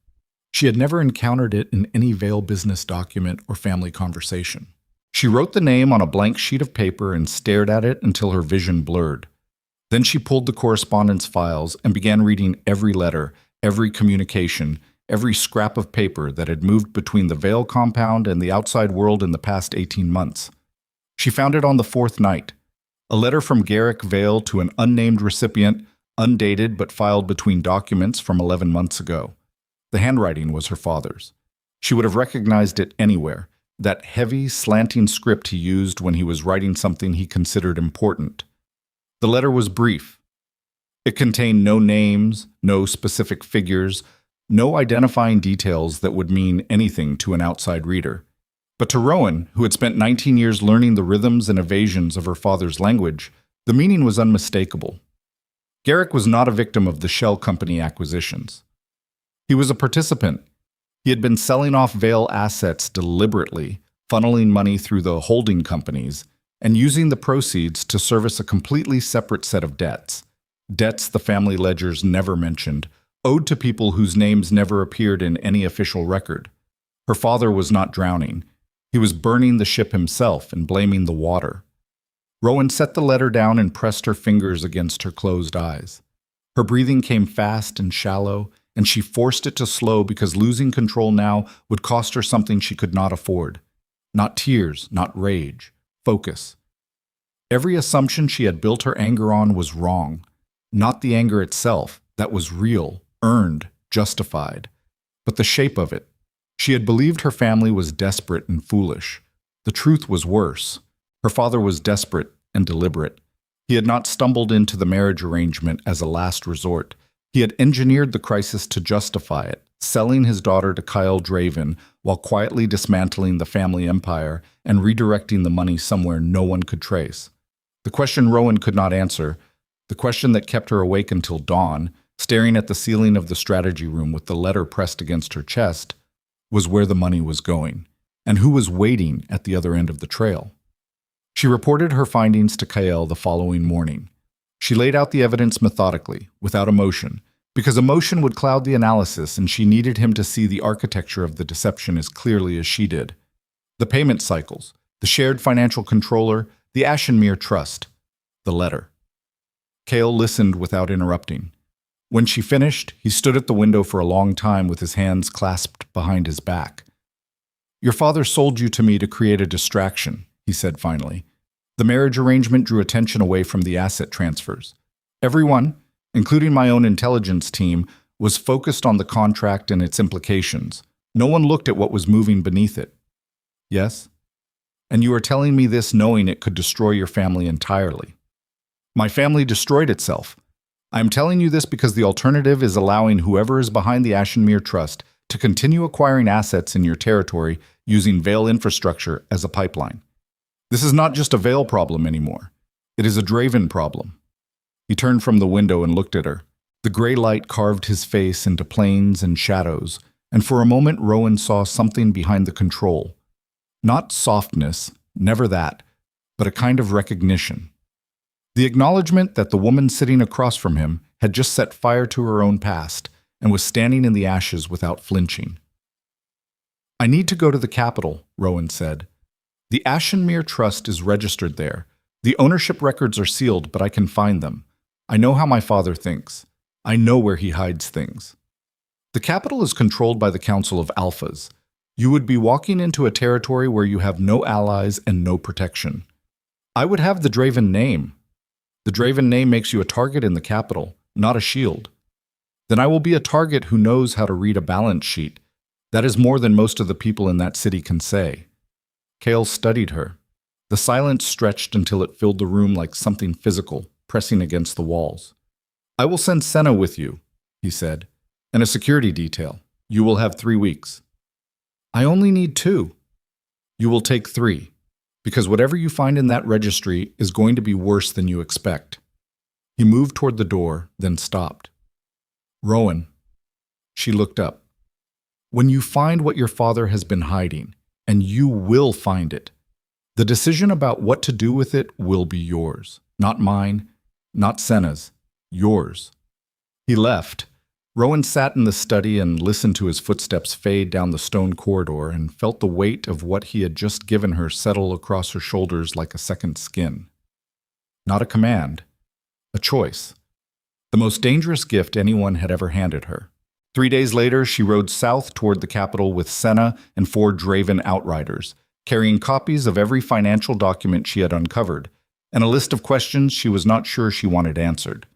She had never encountered it in any Vale business document or family conversation. She wrote the name on a blank sheet of paper and stared at it until her vision blurred. Then she pulled the correspondence files and began reading every letter, every communication, every scrap of paper that had moved between the Vale compound and the outside world in the past 18 months. She found it on the 4th night. A letter from Garrick Vale to an unnamed recipient, undated but filed between documents from 11 months ago. The handwriting was her father's. She would have recognized it anywhere, that heavy, slanting script he used when he was writing something he considered important. The letter was brief. It contained no names, no specific figures, no identifying details that would mean anything to an outside reader. But to Rowan, who had spent 19 years learning the rhythms and evasions of her father's language, the meaning was unmistakable. Garrick was not a victim of the shell company acquisitions. He was a participant. He had been selling off Vale assets deliberately, funneling money through the holding companies, and using the proceeds to service a completely separate set of debts. Debts the family ledgers never mentioned, owed to people whose names never appeared in any official record. Her father was not drowning. He was burning the ship himself and blaming the water. Rowan set the letter down and pressed her fingers against her closed eyes. Her breathing came fast and shallow, and she forced it to slow because losing control now would cost her something she could not afford. Not tears, not rage, focus. Every assumption she had built her anger on was wrong. Not the anger itself, that was real, earned, justified, but the shape of it. She had believed her family was desperate and foolish. The truth was worse. Her father was desperate and deliberate. He had not stumbled into the marriage arrangement as a last resort. He had engineered the crisis to justify it. selling his daughter to Kyle Draven while quietly dismantling the family empire and redirecting the money somewhere no one could trace. The question Rowan could not answer, the question that kept her awake until dawn, staring at the ceiling of the strategy room with the letter pressed against her chest, was where the money was going, and who was waiting at the other end of the trail. She reported her findings to Kyle the following morning. She laid out the evidence methodically, without emotion, because emotion would cloud the analysis and she needed him to see the architecture of the deception as clearly as she did. The payment cycles, the shared financial controller, the Ashenmere Trust, the letter. Kale listened without interrupting. When she finished, he stood at the window for a long time with his hands clasped behind his back. "Your father sold you to me to create a distraction," he said finally. "The marriage arrangement drew attention away from the asset transfers. Everyone, including my own intelligence team, was focused on the contract and its implications. No one looked at what was moving beneath it." "Yes? And you are telling me this knowing it could destroy your family entirely." "My family destroyed itself. I am telling you this because the alternative is allowing whoever is behind the Ashenmere Trust to continue acquiring assets in your territory using Vale infrastructure as a pipeline. This is not just a Vale problem anymore. It is a Draven problem." He turned from the window and looked at her. The gray light carved his face into planes and shadows, and for a moment Rowan saw something behind the control. Not softness, never that, but a kind of recognition. The acknowledgement that the woman sitting across from him had just set fire to her own past and was standing in the ashes without flinching. "I need to go to the capital," Rowan said. "The Ashenmere Trust is registered there. The ownership records are sealed, but I can find them. I know how my father thinks. I know where he hides things." "The capital is controlled by the Council of Alphas. You would be walking into a territory where you have no allies and no protection. I would have the Draven name. The Draven name makes you a target in the capital, not a shield. Then I will be a target who knows how to read a balance sheet. That is more than most of the people in that city can say." Kale studied her. The silence stretched until it filled the room like something physical, pressing against the walls. "I will send Senna with you," he said, "and a security detail. You will have 3 weeks." "I only need 2. "You will take 3. Because whatever you find in that registry is going to be worse than you expect." He moved toward the door, then stopped. "Rowan." She looked up. "When you find what your father has been hiding, and you will find it, the decision about what to do with it will be yours. Not mine, not Senna's, yours." He left. Rowan sat in the study and listened to his footsteps fade down the stone corridor and felt the weight of what he had just given her settle across her shoulders like a second skin. Not a command, a choice. The most dangerous gift anyone had ever handed her. 3 days later, she rode south toward the capital with Senna and 4 Draven outriders, carrying copies of every financial document she had uncovered, and a list of questions she was not sure she wanted answered.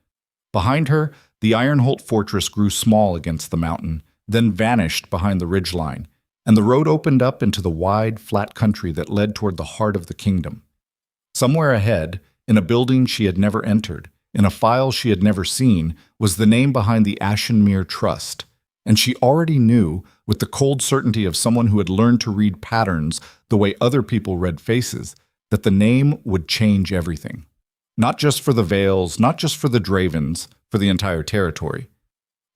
Behind her, the Ironholt fortress grew small against the mountain, then vanished behind the ridgeline, and the road opened up into the wide, flat country that led toward the heart of the kingdom. Somewhere ahead, in a building she had never entered, in a file she had never seen, was the name behind the Ashenmere Trust, and she already knew, with the cold certainty of someone who had learned to read patterns the way other people read faces, that the name would change everything. Not just for the Vales, not just for the Dravens, for the entire territory.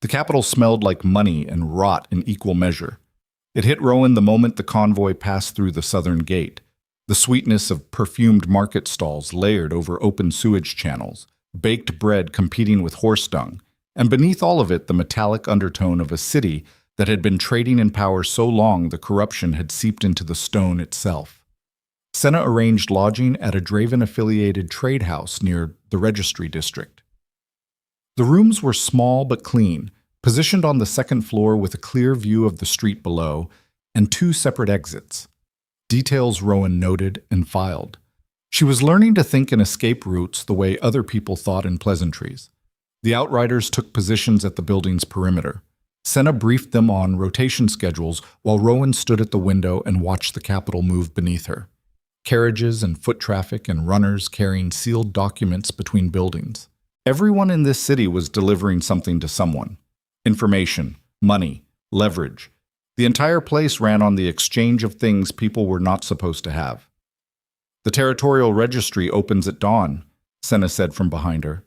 The capital smelled like money and rot in equal measure. It hit Rowan the moment the convoy passed through the southern gate. The sweetness of perfumed market stalls layered over open sewage channels, baked bread competing with horse dung, and beneath all of it the metallic undertone of a city that had been trading in power so long the corruption had seeped into the stone itself. Senna arranged lodging at a Draven-affiliated trade house near the Registry District. The rooms were small but clean, positioned on the second floor with a clear view of the street below, and 2 separate exits. Details Rowan noted and filed. She was learning to think in escape routes the way other people thought in pleasantries. The outriders took positions at the building's perimeter. Senna briefed them on rotation schedules while Rowan stood at the window and watched the capital move beneath her. Carriages and foot traffic and runners carrying sealed documents between buildings. Everyone in this city was delivering something to someone. Information, money, Leverage. The entire place ran on the exchange of things people were not supposed to have. The territorial registry opens at dawn, Senna said from behind her.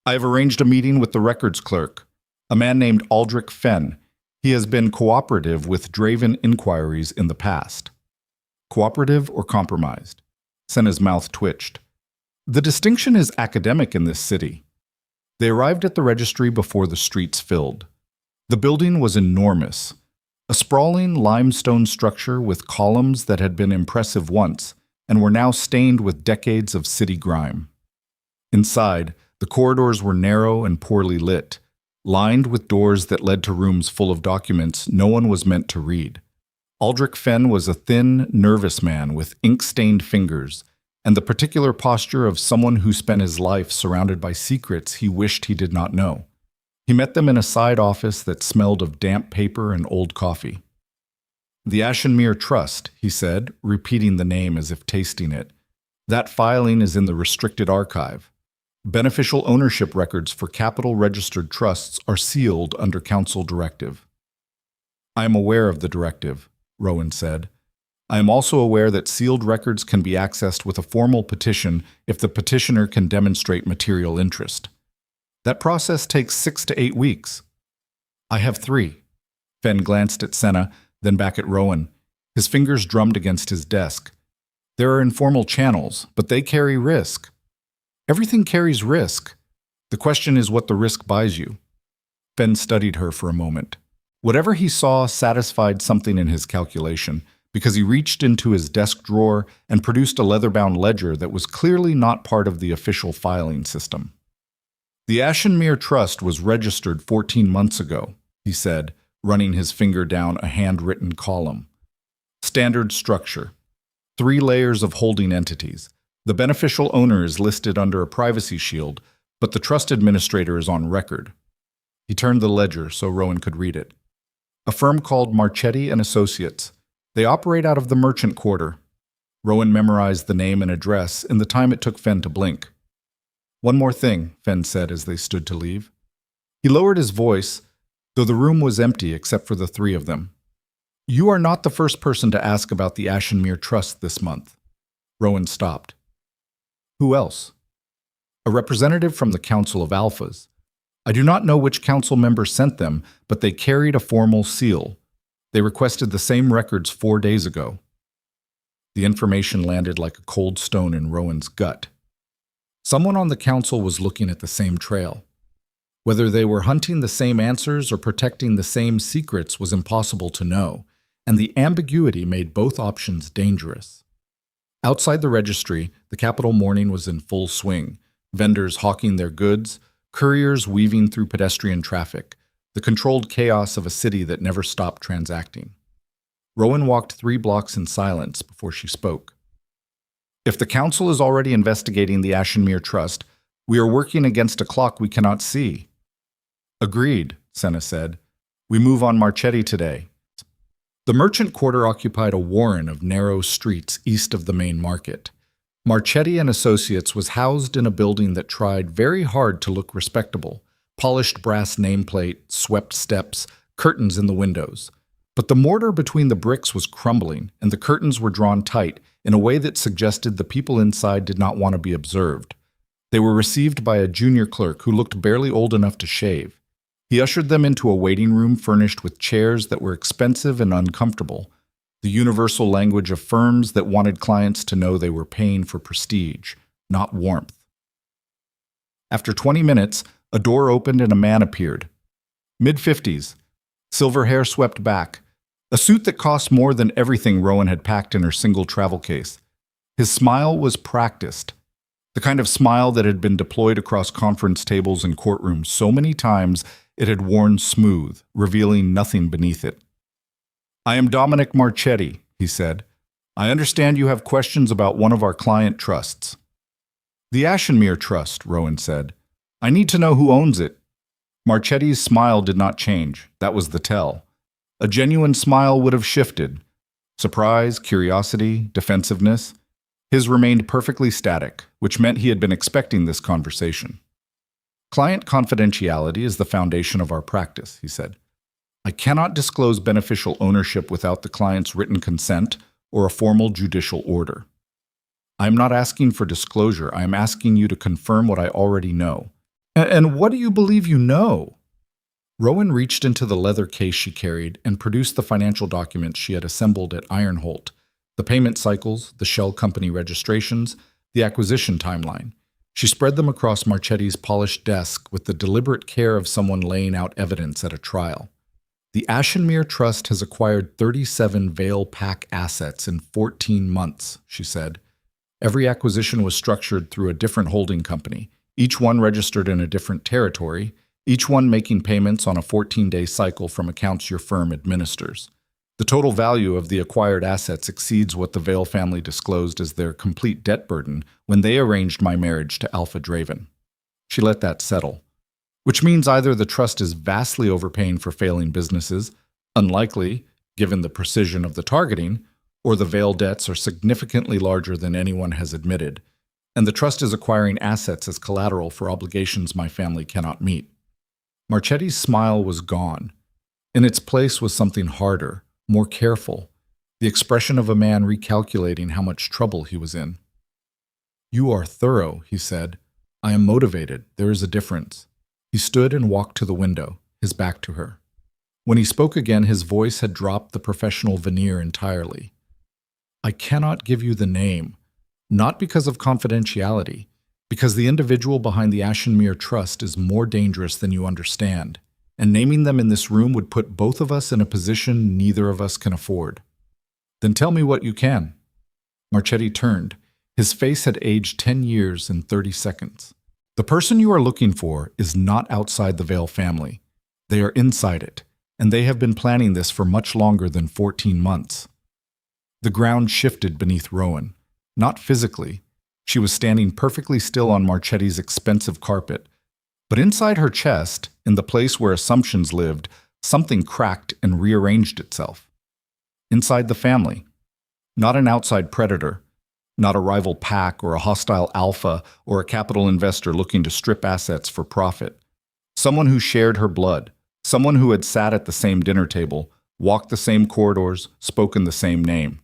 I have arranged a meeting with the records clerk, a man named Aldrich Fenn. He has been cooperative with Draven inquiries in the past. Cooperative or compromised? Senna's mouth twitched. The distinction is academic in this city. They arrived at the registry before the streets filled. The building was enormous, a sprawling limestone structure with columns that had been impressive once and were now stained with decades of city grime. Inside, the corridors were narrow and poorly lit, lined with doors that led to rooms full of documents no one was meant to read. Aldrich Fenn was a thin, nervous man with ink-stained fingers and the particular posture of someone who spent his life surrounded by secrets he wished he did not know. He met them in a side office that smelled of damp paper and old coffee. The Ashenmere Trust, he said, repeating the name as if tasting it. That filing is in the restricted archive. Beneficial ownership records for capital-registered trusts are sealed under council directive. I am aware of the directive, Rowan said. I am also aware that sealed records can be accessed with a formal petition if the petitioner can demonstrate material interest. That process takes 6 to 8 weeks. I have 3. Fenn glanced at Senna, then back at Rowan. His fingers drummed against his desk. There are informal channels, but they carry risk. Everything carries risk. The question is what the risk buys you. Fenn studied her for a moment. Whatever he saw satisfied something in his calculation, because he reached into his desk drawer and produced a leather-bound ledger that was clearly not part of the official filing system. The Ashenmere Trust was registered 14 months ago, he said, running his finger down a handwritten column. Standard structure. 3 layers of holding entities. The beneficial owner is listed under a privacy shield, but the trust administrator is on record. He turned the ledger so Rowan could read it. A firm called Marchetti and Associates. They operate out of the Merchant Quarter. Rowan memorized the name and address in the time it took Fenn to blink. One more thing, Fenn said as they stood to leave. He lowered his voice, though the room was empty except for the 3 of them. You are not the first person to ask about the Ashenmere Trust this month. Rowan stopped. Who else? A representative from the Council of Alphas. I do not know which council member sent them, but they carried a formal seal. They requested the same records 4 days ago. The information landed like a cold stone in Rowan's gut. Someone on the council was looking at the same trail. Whether they were hunting the same answers or protecting the same secrets was impossible to know, and the ambiguity made both options dangerous. Outside the registry, the capital morning was in full swing, vendors hawking their goods, couriers weaving through pedestrian traffic, the controlled chaos of a city that never stopped transacting. Rowan walked 3 blocks in silence before she spoke. If the council is already investigating the Ashenmere Trust, we are working against a clock we cannot see. Agreed, Senna said. We move on Marchetti today. The Merchant Quarter occupied a warren of narrow streets east of the main market. Marchetti and Associates was housed in a building that tried very hard to look respectable. Polished brass nameplate, swept steps, curtains in the windows. But the mortar between the bricks was crumbling, and the curtains were drawn tight in a way that suggested the people inside did not want to be observed. They were received by a junior clerk who looked barely old enough to shave. He ushered them into a waiting room furnished with chairs that were expensive and uncomfortable, the universal language of firms that wanted clients to know they were paying for prestige, not warmth. After 20 minutes, a door opened and a man appeared. Mid-50s, silver hair swept back, a suit that cost more than everything Rowan had packed in her single travel case. His smile was practiced, the kind of smile that had been deployed across conference tables and courtrooms so many times it had worn smooth, revealing nothing beneath it. I am Dominic Marchetti, he said. I understand you have questions about one of our client trusts. The Ashenmere Trust, Rowan said. I need to know who owns it. Marchetti's smile did not change. That was the tell. A genuine smile would have shifted. Surprise, curiosity, defensiveness. His remained perfectly static, which meant he had been expecting this conversation. Client confidentiality is the foundation of our practice, he said. I cannot disclose beneficial ownership without the client's written consent or a formal judicial order. I am not asking for disclosure. I am asking you to confirm what I already know. And what do you believe you know? Rowan reached into the leather case she carried and produced the financial documents she had assembled at Ironholt, the payment cycles, the shell company registrations, the acquisition timeline. She spread them across Marchetti's polished desk with the deliberate care of someone laying out evidence at a trial. The Ashenmere Trust has acquired 37 Vale Pack assets in 14 months, she said. Every acquisition was structured through a different holding company, each one registered in a different territory, each one making payments on a 14-day cycle from accounts your firm administers. The total value of the acquired assets exceeds what the Vale family disclosed as their complete debt burden when they arranged my marriage to Alpha Draven. She let that settle. Which means either the trust is vastly overpaying for failing businesses, unlikely given the precision of the targeting, or the Vale debts are significantly larger than anyone has admitted, and the trust is acquiring assets as collateral for obligations my family cannot meet. Marchetti's smile was gone. In its place was something harder, more careful, the expression of a man recalculating how much trouble he was in. "You are thorough," he said. "I am motivated. There is a difference." He stood and walked to the window, his back to her. When he spoke again, his voice had dropped the professional veneer entirely. "I cannot give you the name, not because of confidentiality, because the individual behind the Ashenmere Trust is more dangerous than you understand, and naming them in this room would put both of us in a position neither of us can afford." "Then tell me what you can." Marchetti turned. His face had aged 10 years in 30 seconds. "The person you are looking for is not outside the Vale family. They are inside it, and they have been planning this for much longer than 14 months. The ground shifted beneath Rowan. Not physically. She was standing perfectly still on Marchetti's expensive carpet. But inside her chest, in the place where assumptions lived, something cracked and rearranged itself. Inside the family. Not an outside predator. Not a rival pack or a hostile alpha or a capital investor looking to strip assets for profit. Someone who shared her blood. Someone who had sat at the same dinner table, walked the same corridors, spoken the same name.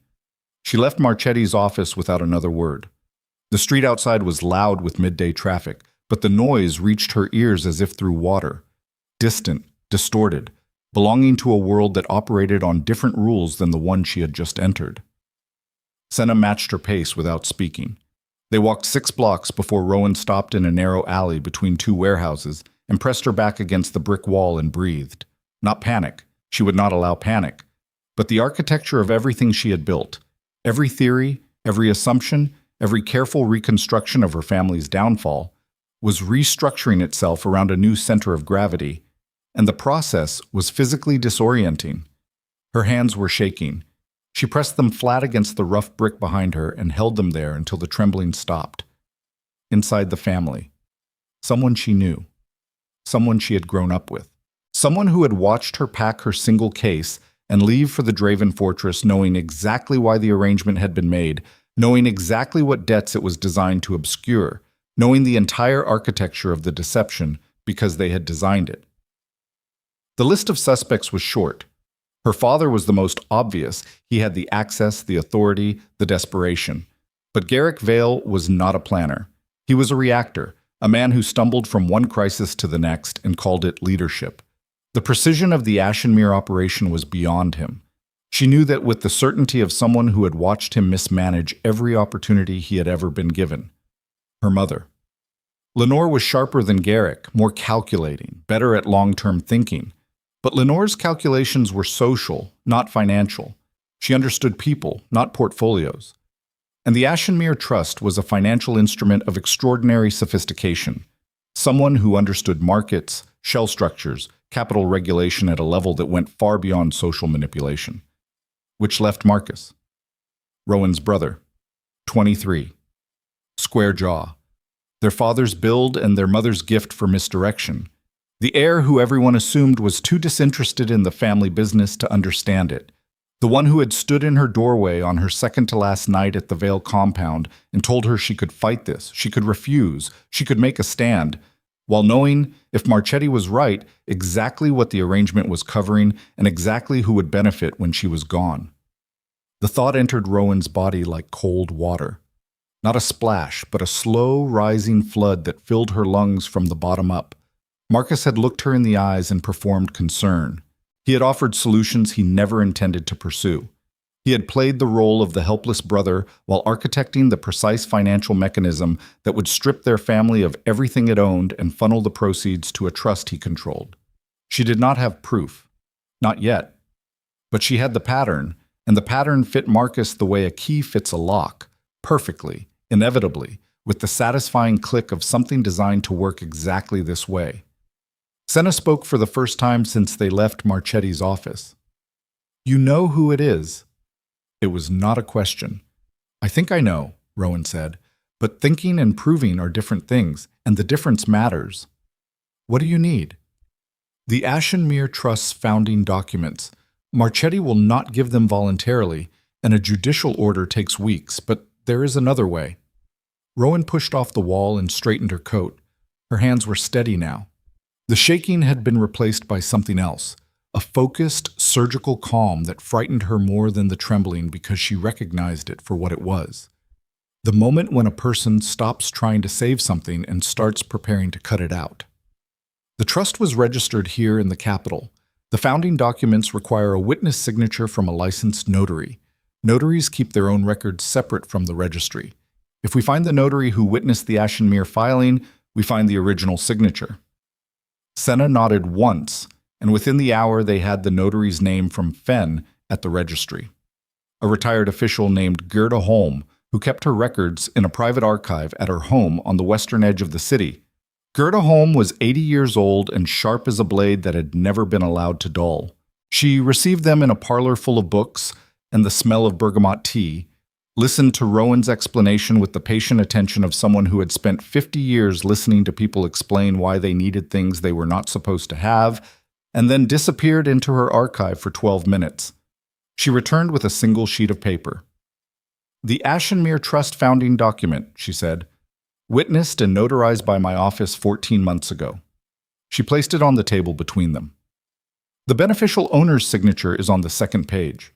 She left Marchetti's office without another word. The street outside was loud with midday traffic, but the noise reached her ears as if through water. Distant, distorted, belonging to a world that operated on different rules than the one she had just entered. Senna matched her pace without speaking. They walked 6 blocks before Rowan stopped in a narrow alley between 2 warehouses and pressed her back against the brick wall and breathed. Not panic. She would not allow panic. But the architecture of everything she had built, every theory, every assumption, every careful reconstruction of her family's downfall, was restructuring itself around a new center of gravity, and the process was physically disorienting. Her hands were shaking. She pressed them flat against the rough brick behind her and held them there until the trembling stopped. Inside the family. Someone she knew. Someone she had grown up with. Someone who had watched her pack her single case and leave for the Draven Fortress knowing exactly why the arrangement had been made, knowing exactly what debts it was designed to obscure, knowing the entire architecture of the deception because they had designed it. The list of suspects was short. Her father was the most obvious. He had the access, the authority, the desperation. But Garrick Vale was not a planner. He was a reactor, a man who stumbled from one crisis to the next and called it leadership. The precision of the Ashenmere operation was beyond him. She knew that with the certainty of someone who had watched him mismanage every opportunity he had ever been given. Her mother. Lenore was sharper than Garrick, more calculating, better at long-term thinking. But Lenore's calculations were social, not financial. She understood people, not portfolios. And the Ashenmere Trust was a financial instrument of extraordinary sophistication. Someone who understood markets, shell structures, capital regulation at a level that went far beyond social manipulation. Which left Marcus. Rowan's brother. 23. Square jaw. Their father's build and their mother's gift for misdirection. The heir who everyone assumed was too disinterested in the family business to understand it. The one who had stood in her doorway on her second-to-last night at the Vale compound and told her she could fight this, she could refuse, she could make a stand, while knowing, if Marchetti was right, exactly what the arrangement was covering and exactly who would benefit when she was gone. The thought entered Rowan's body like cold water. Not a splash, but a slow, rising flood that filled her lungs from the bottom up. Marcus had looked her in the eyes and performed concern. He had offered solutions he never intended to pursue. He had played the role of the helpless brother while architecting the precise financial mechanism that would strip their family of everything it owned and funnel the proceeds to a trust he controlled. She did not have proof. Not yet. But she had the pattern, and the pattern fit Marcus the way a key fits a lock, perfectly, inevitably, with the satisfying click of something designed to work exactly this way. Senna spoke for the first time since they left Marchetti's office. "You know who it is." It was not a question. "I think I know," Rowan said, "but thinking and proving are different things, and the difference matters." "What do you need?" "The Ashenmere Trust's founding documents. Marchetti will not give them voluntarily, and a judicial order takes weeks, but there is another way." Rowan pushed off the wall and straightened her coat. Her hands were steady now. The shaking had been replaced by something else, a focused, surgical calm that frightened her more than the trembling because she recognized it for what it was. The moment when a person stops trying to save something and starts preparing to cut it out. The trust was registered here in the capital. The founding documents require a witness signature from a licensed notary. Notaries keep their own records separate from the registry. If we find the notary who witnessed the Ashenmere filing, we find the original signature. Senna nodded once, and within the hour they had the notary's name from Fenn at the registry. A retired official named Gerda Holm, who kept her records in a private archive at her home on the western edge of the city. Gerda Holm was 80 years old and sharp as a blade that had never been allowed to dull. She received them in a parlor full of books and the smell of bergamot tea, listened to Rowan's explanation with the patient attention of someone who had spent 50 years listening to people explain why they needed things they were not supposed to have, and then disappeared into her archive for 12 minutes. She returned with a single sheet of paper. "The Ashenmere Trust founding document," she said, "witnessed and notarized by my office 14 months ago." She placed it on the table between them. "The beneficial owner's signature is on the second page."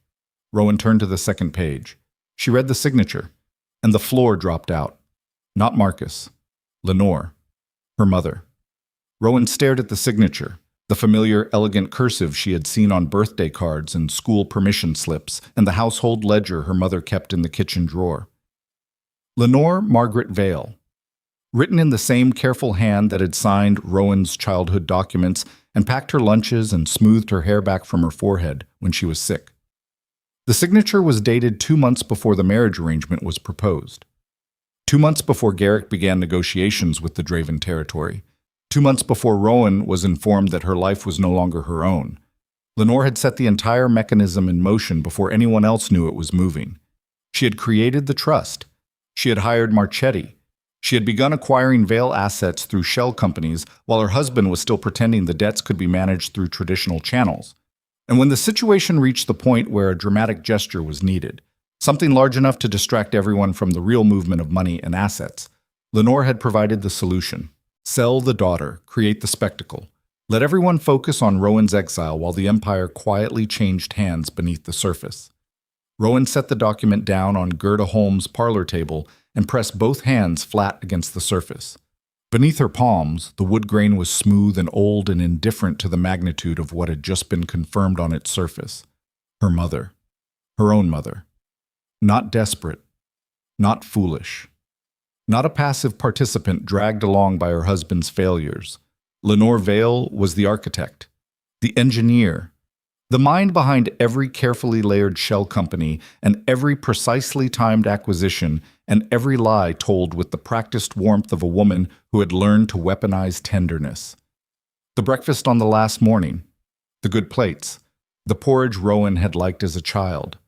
Rowan turned to the second page. She read the signature, and the floor dropped out. Not Marcus. Lenore. Her mother. Rowan stared at the signature, the familiar, elegant cursive she had seen on birthday cards and school permission slips, and the household ledger her mother kept in the kitchen drawer. Lenore Margaret Vale. Written in the same careful hand that had signed Rowan's childhood documents and packed her lunches and smoothed her hair back from her forehead when she was sick. The signature was dated 2 months before the marriage arrangement was proposed. 2 months before Garrick began negotiations with the Draven territory. 2 months before Rowan was informed that her life was no longer her own. Lenore had set the entire mechanism in motion before anyone else knew it was moving. She had created the trust. She had hired Marchetti. She had begun acquiring Vale assets through shell companies while her husband was still pretending the debts could be managed through traditional channels. And when the situation reached the point where a dramatic gesture was needed, something large enough to distract everyone from the real movement of money and assets, Lenore had provided the solution. Sell the daughter, create the spectacle. Let everyone focus on Rowan's exile while the empire quietly changed hands beneath the surface. Rowan set the document down on Gerda Holm's parlor table and pressed both hands flat against the surface. Beneath her palms, the wood grain was smooth and old and indifferent to the magnitude of what had just been confirmed on its surface. Her mother. Her own mother. Not desperate. Not foolish. Not a passive participant dragged along by her husband's failures. Lenore Vale was the architect, the engineer, the mind behind every carefully layered shell company and every precisely timed acquisition and every lie told with the practiced warmth of a woman who had learned to weaponize tenderness. The breakfast on the last morning, the good plates, the porridge Rowan had liked as a child.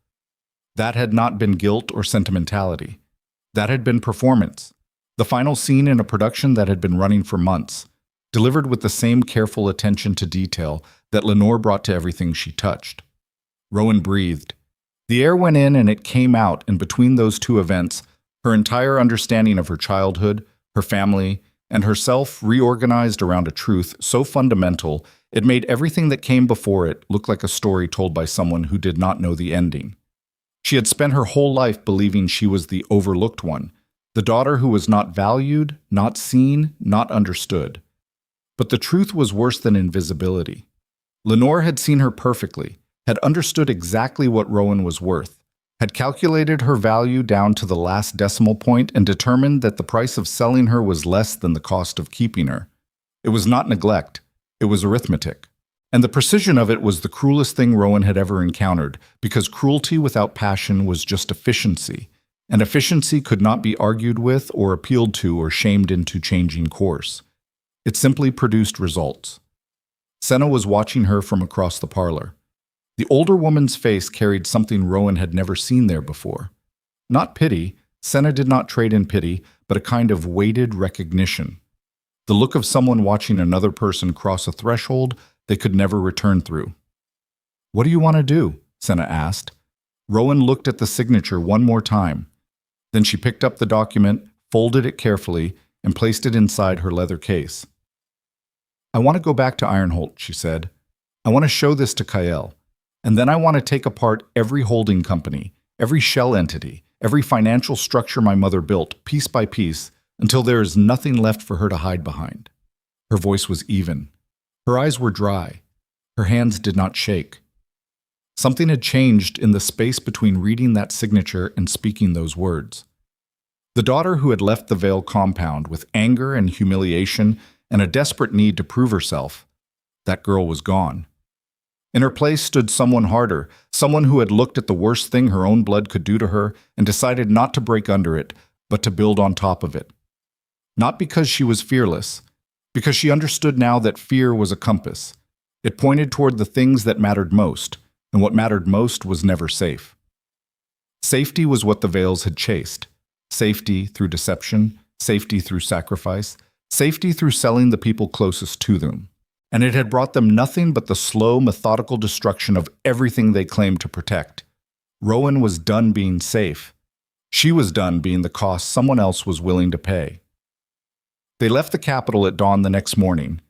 That had not been guilt or sentimentality. That had been performance, the final scene in a production that had been running for months, delivered with the same careful attention to detail that Lenore brought to everything she touched. Rowan breathed. The air went in and it came out, and between those two events, her entire understanding of her childhood, her family, and herself reorganized around a truth so fundamental it made everything that came before it look like a story told by someone who did not know the ending. She had spent her whole life believing she was the overlooked one, the daughter who was not valued, not seen, not understood. But the truth was worse than invisibility. Lenore had seen her perfectly, had understood exactly what Rowan was worth, had calculated her value down to the last decimal point and determined that the price of selling her was less than the cost of keeping her. It was not neglect, it was arithmetic. And the precision of it was the cruelest thing Rowan had ever encountered, because cruelty without passion was just efficiency, and efficiency could not be argued with or appealed to or shamed into changing course. It simply produced results. Senna was watching her from across the parlor. The older woman's face carried something Rowan had never seen there before. Not pity, Senna did not trade in pity, but a kind of weighted recognition. The look of someone watching another person cross a threshold they could never return through. "What do you want to do?" Senna asked. Rowan looked at the signature one more time. Then she picked up the document, folded it carefully, and placed it inside her leather case. "I want to go back to Ironholt," she said. "I want to show this to Kael. And then I want to take apart every holding company, every shell entity, every financial structure my mother built, piece by piece, until there is nothing left for her to hide behind." Her voice was even. Her eyes were dry. Her hands did not shake. Something had changed in the space between reading that signature and speaking those words. The daughter who had left the Vale compound with anger and humiliation and a desperate need to prove herself, that girl was gone. In her place stood someone harder, someone who had looked at the worst thing her own blood could do to her and decided not to break under it, but to build on top of it. Not because she was fearless, because she understood now that fear was a compass. It pointed toward the things that mattered most, and what mattered most was never safe. Safety was what the Vales had chased. Safety through deception, safety through sacrifice, safety through selling the people closest to them. And it had brought them nothing but the slow, methodical destruction of everything they claimed to protect. Rowan was done being safe. She was done being the cost someone else was willing to pay. They left the capital at dawn the next morning.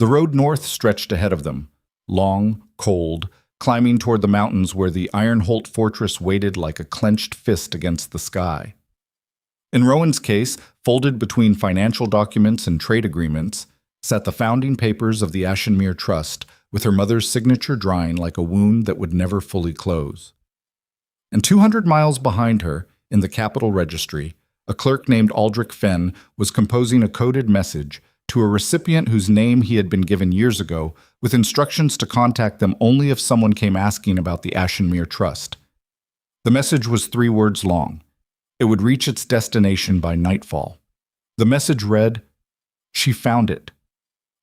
The road north stretched ahead of them, long, cold, climbing toward the mountains where the Ironholt fortress waited like a clenched fist against the sky. In Rowan's case, folded between financial documents and trade agreements, sat the founding papers of the Ashenmere Trust, with her mother's signature drying like a wound that would never fully close. And 200 miles behind her, in the Capitol Registry, a clerk named Aldrich Fenn was composing a coded message to a recipient whose name he had been given years ago, with instructions to contact them only if someone came asking about the Ashenmere Trust. The message was 3 words long. It would reach its destination by nightfall. The message read, "She found it."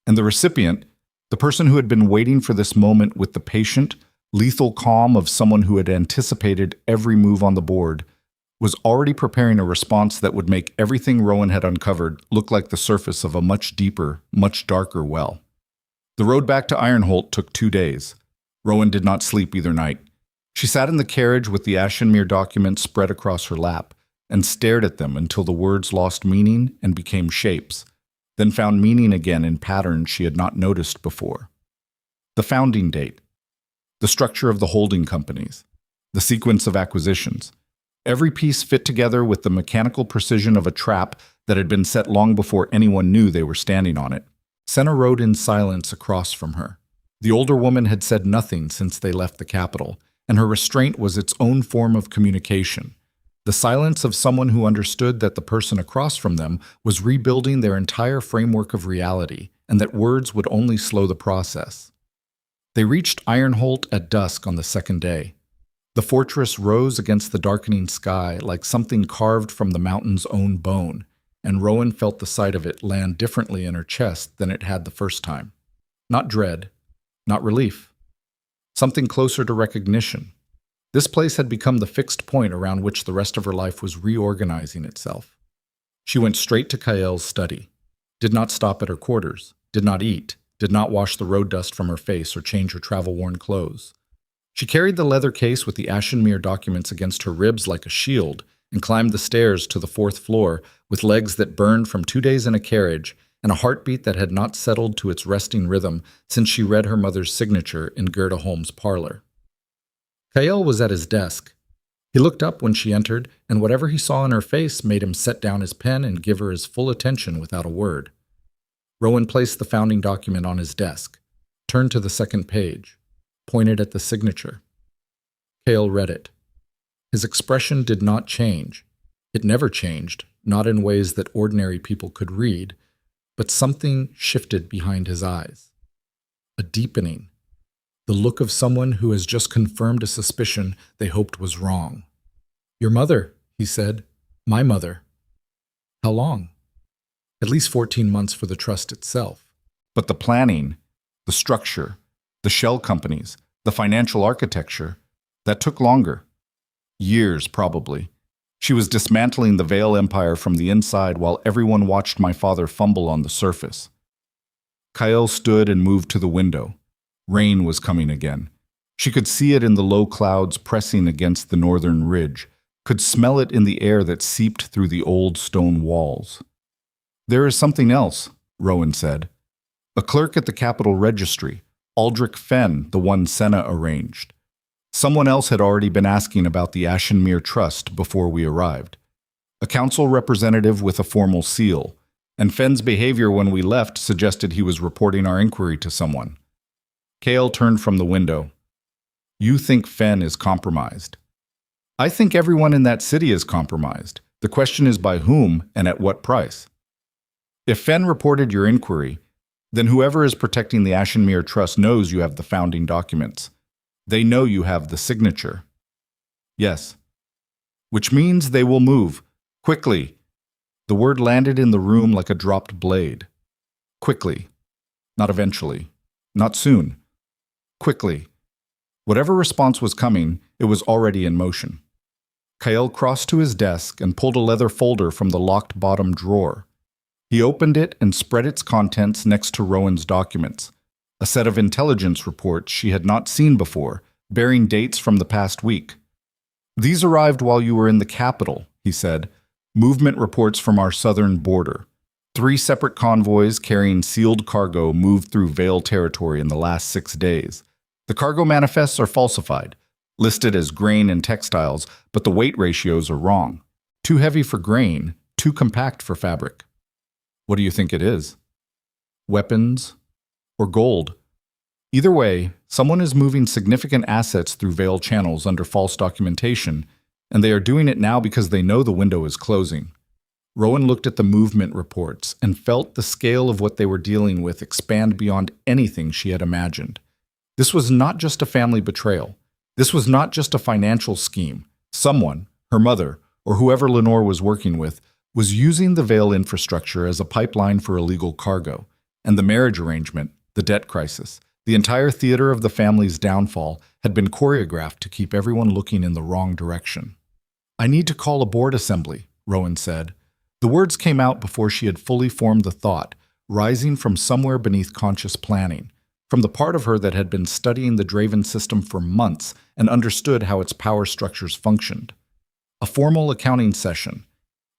And the recipient, the person who had been waiting for this moment with the patient, lethal calm of someone who had anticipated every move on the board, was already preparing a response that would make everything Rowan had uncovered look like the surface of a much deeper, much darker well. The road back to Ironholt took 2 days. Rowan did not sleep either night. She sat in the carriage with the Ashenmere documents spread across her lap and stared at them until the words lost meaning and became shapes, then found meaning again in patterns she had not noticed before. The founding date, the structure of the holding companies, the sequence of acquisitions. Every piece fit together with the mechanical precision of a trap that had been set long before anyone knew they were standing on it. Senna rode in silence across from her. The older woman had said nothing since they left the capital, and her restraint was its own form of communication. The silence of someone who understood that the person across from them was rebuilding their entire framework of reality, and that words would only slow the process. They reached Ironholt at dusk on the 2nd day. The fortress rose against the darkening sky like something carved from the mountain's own bone, and Rowan felt the sight of it land differently in her chest than it had the first time. Not dread, not relief. Something closer to recognition. This place had become the fixed point around which the rest of her life was reorganizing itself. She went straight to Kael's study, did not stop at her quarters, did not eat, did not wash the road dust from her face or change her travel-worn clothes. She carried the leather case with the Ashenmere documents against her ribs like a shield and climbed the stairs to the 4th floor with legs that burned from 2 days in a carriage and a heartbeat that had not settled to its resting rhythm since she read her mother's signature in Gerda Holmes' parlor. Kael was at his desk. He looked up when she entered, and whatever he saw in her face made him set down his pen and give her his full attention without a word. Rowan placed the founding document on his desk, turned to the second page, pointed at the signature. Kael read it. His expression did not change. It never changed, not in ways that ordinary people could read, but something shifted behind his eyes. A deepening. The look of someone who has just confirmed a suspicion they hoped was wrong. "Your mother," he said. "My mother." "How long?" "At least 14 months for the trust itself." But the planning, the structure, the shell companies, the financial architecture, that took longer. Years, probably. She was dismantling the Vale Empire from the inside while everyone watched my father fumble on the surface. Kael stood and moved to the window. Rain was coming again. She could see it in the low clouds pressing against the northern ridge, could smell it in the air that seeped through the old stone walls. "There is something else," Rowan said. "A clerk at the Capitol Registry, Aldrich Fenn, the one Senna arranged. Someone else had already been asking about the Ashenmere Trust before we arrived. A council representative with a formal seal, and Fenn's behavior when we left suggested he was reporting our inquiry to someone." Kael turned from the window. "You think Fenn is compromised." "I think everyone in that city is compromised. The question is by whom and at what price. If Fenn reported your inquiry, then whoever is protecting the Ashenmere Trust knows you have the founding documents. They know you have the signature." "Yes." "Which means they will move. Quickly." The word landed in the room like a dropped blade. Quickly. Not eventually. Not soon. Quickly. Whatever response was coming, it was already in motion. Kael crossed to his desk and pulled a leather folder from the locked bottom drawer. He opened it and spread its contents next to Rowan's documents, a set of intelligence reports she had not seen before, bearing dates from the past week. "These arrived while you were in the capital," he said. "Movement reports from our southern border. 3 separate convoys carrying sealed cargo moved through Vale territory in the last 6 days. The cargo manifests are falsified, listed as grain and textiles, but the weight ratios are wrong. Too heavy for grain, too compact for fabric." "What do you think it is?" "Weapons or gold. Either way, someone is moving significant assets through Vale channels under false documentation, and they are doing it now because they know the window is closing." Rowan looked at the movement reports and felt the scale of what they were dealing with expand beyond anything she had imagined. This was not just a family betrayal. This was not just a financial scheme. Someone, her mother, or whoever Lenore was working with, was using the Vale infrastructure as a pipeline for illegal cargo, and the marriage arrangement, the debt crisis, the entire theater of the family's downfall had been choreographed to keep everyone looking in the wrong direction. "I need to call a board assembly," Rowan said. The words came out before she had fully formed the thought, rising from somewhere beneath conscious planning, from the part of her that had been studying the Draven system for months and understood how its power structures functioned. A formal accounting session.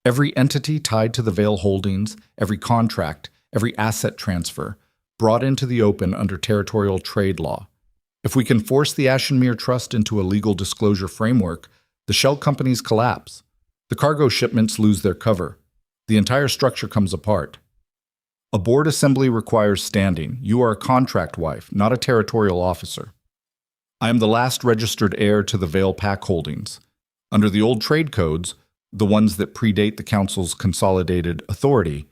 Every entity tied to the Vale holdings, every contract, every asset transfer, brought into the open under territorial trade law. If we can force the Ashenmere Trust into a legal disclosure framework, the shell companies collapse. The cargo shipments lose their cover. The entire structure comes apart. A board assembly requires standing. You are a contract wife, not a territorial officer. I am the last registered heir to the Vale Pack holdings. Under the old trade codes, the ones that predate the Council's consolidated authority,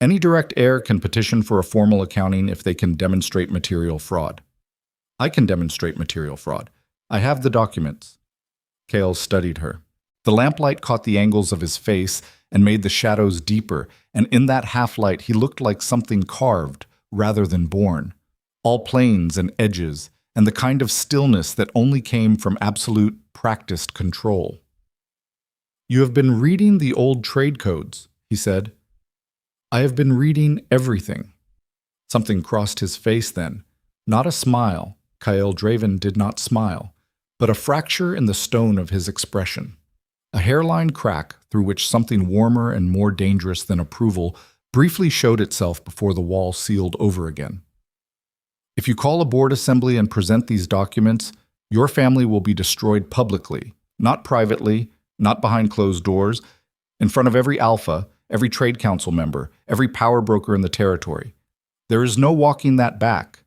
any direct heir can petition for a formal accounting if they can demonstrate material fraud. I can demonstrate material fraud. I have the documents. Kael studied her. The lamplight caught the angles of his face and made the shadows deeper, and in that half-light he looked like something carved rather than born. All planes and edges, and the kind of stillness that only came from absolute, practiced control. "You have been reading the old trade codes," he said. "I have been reading everything." Something crossed his face then. Not a smile. Kael Draven did not smile, but a fracture in the stone of his expression. A hairline crack through which something warmer and more dangerous than approval briefly showed itself before the wall sealed over again. If you call a board assembly and present these documents, your family will be destroyed publicly, not privately, not behind closed doors, in front of every alpha, every trade council member, every power broker in the territory. There is no walking that back.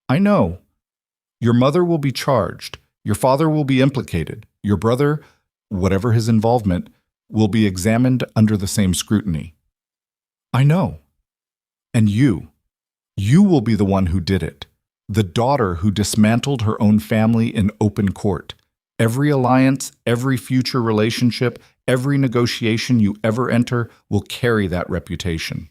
I know. Your mother will be charged. Your father will be implicated. Your brother, whatever his involvement, will be examined under the same scrutiny. I know. And you will be the one who did it. The daughter who dismantled her own family in open court. Every alliance, every future relationship, every negotiation you ever enter will carry that reputation.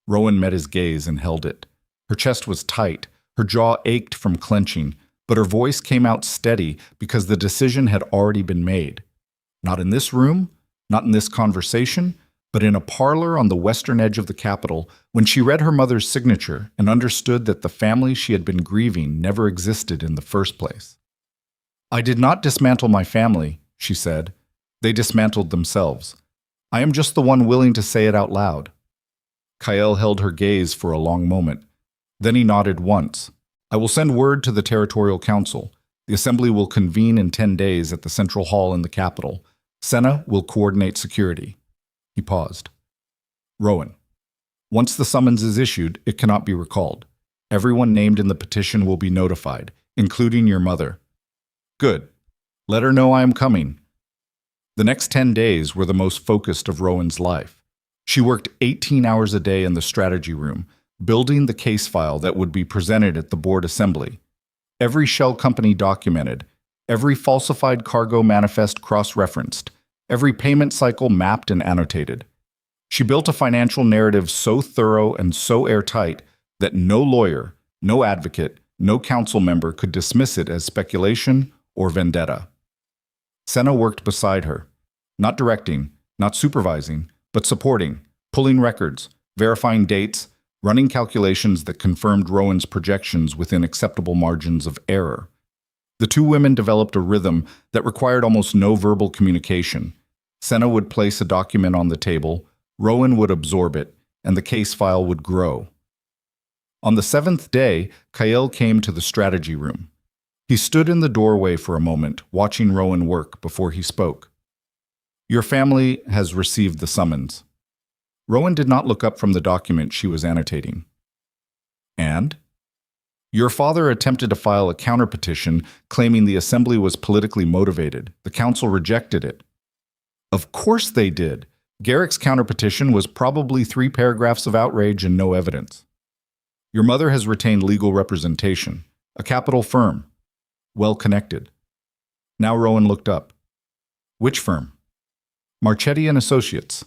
Rowan met his gaze and held it. Her chest was tight, her jaw ached from clenching, but her voice came out steady because the decision had already been made. Not in this room, not in this conversation, but in a parlor on the western edge of the capital, when she read her mother's signature and understood that the family she had been grieving never existed in the first place. I did not dismantle my family, she said. They dismantled themselves. I am just the one willing to say it out loud. Kael held her gaze for a long moment. Then he nodded once. I will send word to the Territorial Council. The assembly will convene in 10 days at the Central Hall in the capital. Senna will coordinate security. He paused. Rowan, once the summons is issued, it cannot be recalled. Everyone named in the petition will be notified, including your mother. Good. Let her know I am coming. The next 10 days were the most focused of Rowan's life. She worked 18 hours a day in the strategy room, building the case file that would be presented at the board assembly. Every shell company documented, every falsified cargo manifest cross-referenced, every payment cycle mapped and annotated. She built a financial narrative so thorough and so airtight that no lawyer, no advocate, no council member could dismiss it as speculation or vendetta. Senna worked beside her, not directing, not supervising, but supporting, pulling records, verifying dates, running calculations that confirmed Rowan's projections within acceptable margins of error. The two women developed a rhythm that required almost no verbal communication. Senna would place a document on the table, Rowan would absorb it, and the case file would grow. On the 7th day, Kael came to the strategy room. He stood in the doorway for a moment, watching Rowan work before he spoke. Your family has received the summons. Rowan did not look up from the document she was annotating. And? Your father attempted to file a counterpetition claiming the assembly was politically motivated. The council rejected it. Of course they did. Garrick's counterpetition was probably 3 paragraphs of outrage and no evidence. Your mother has retained legal representation, a capital firm, well-connected. Now Rowan looked up. Which firm? Marchetti and Associates.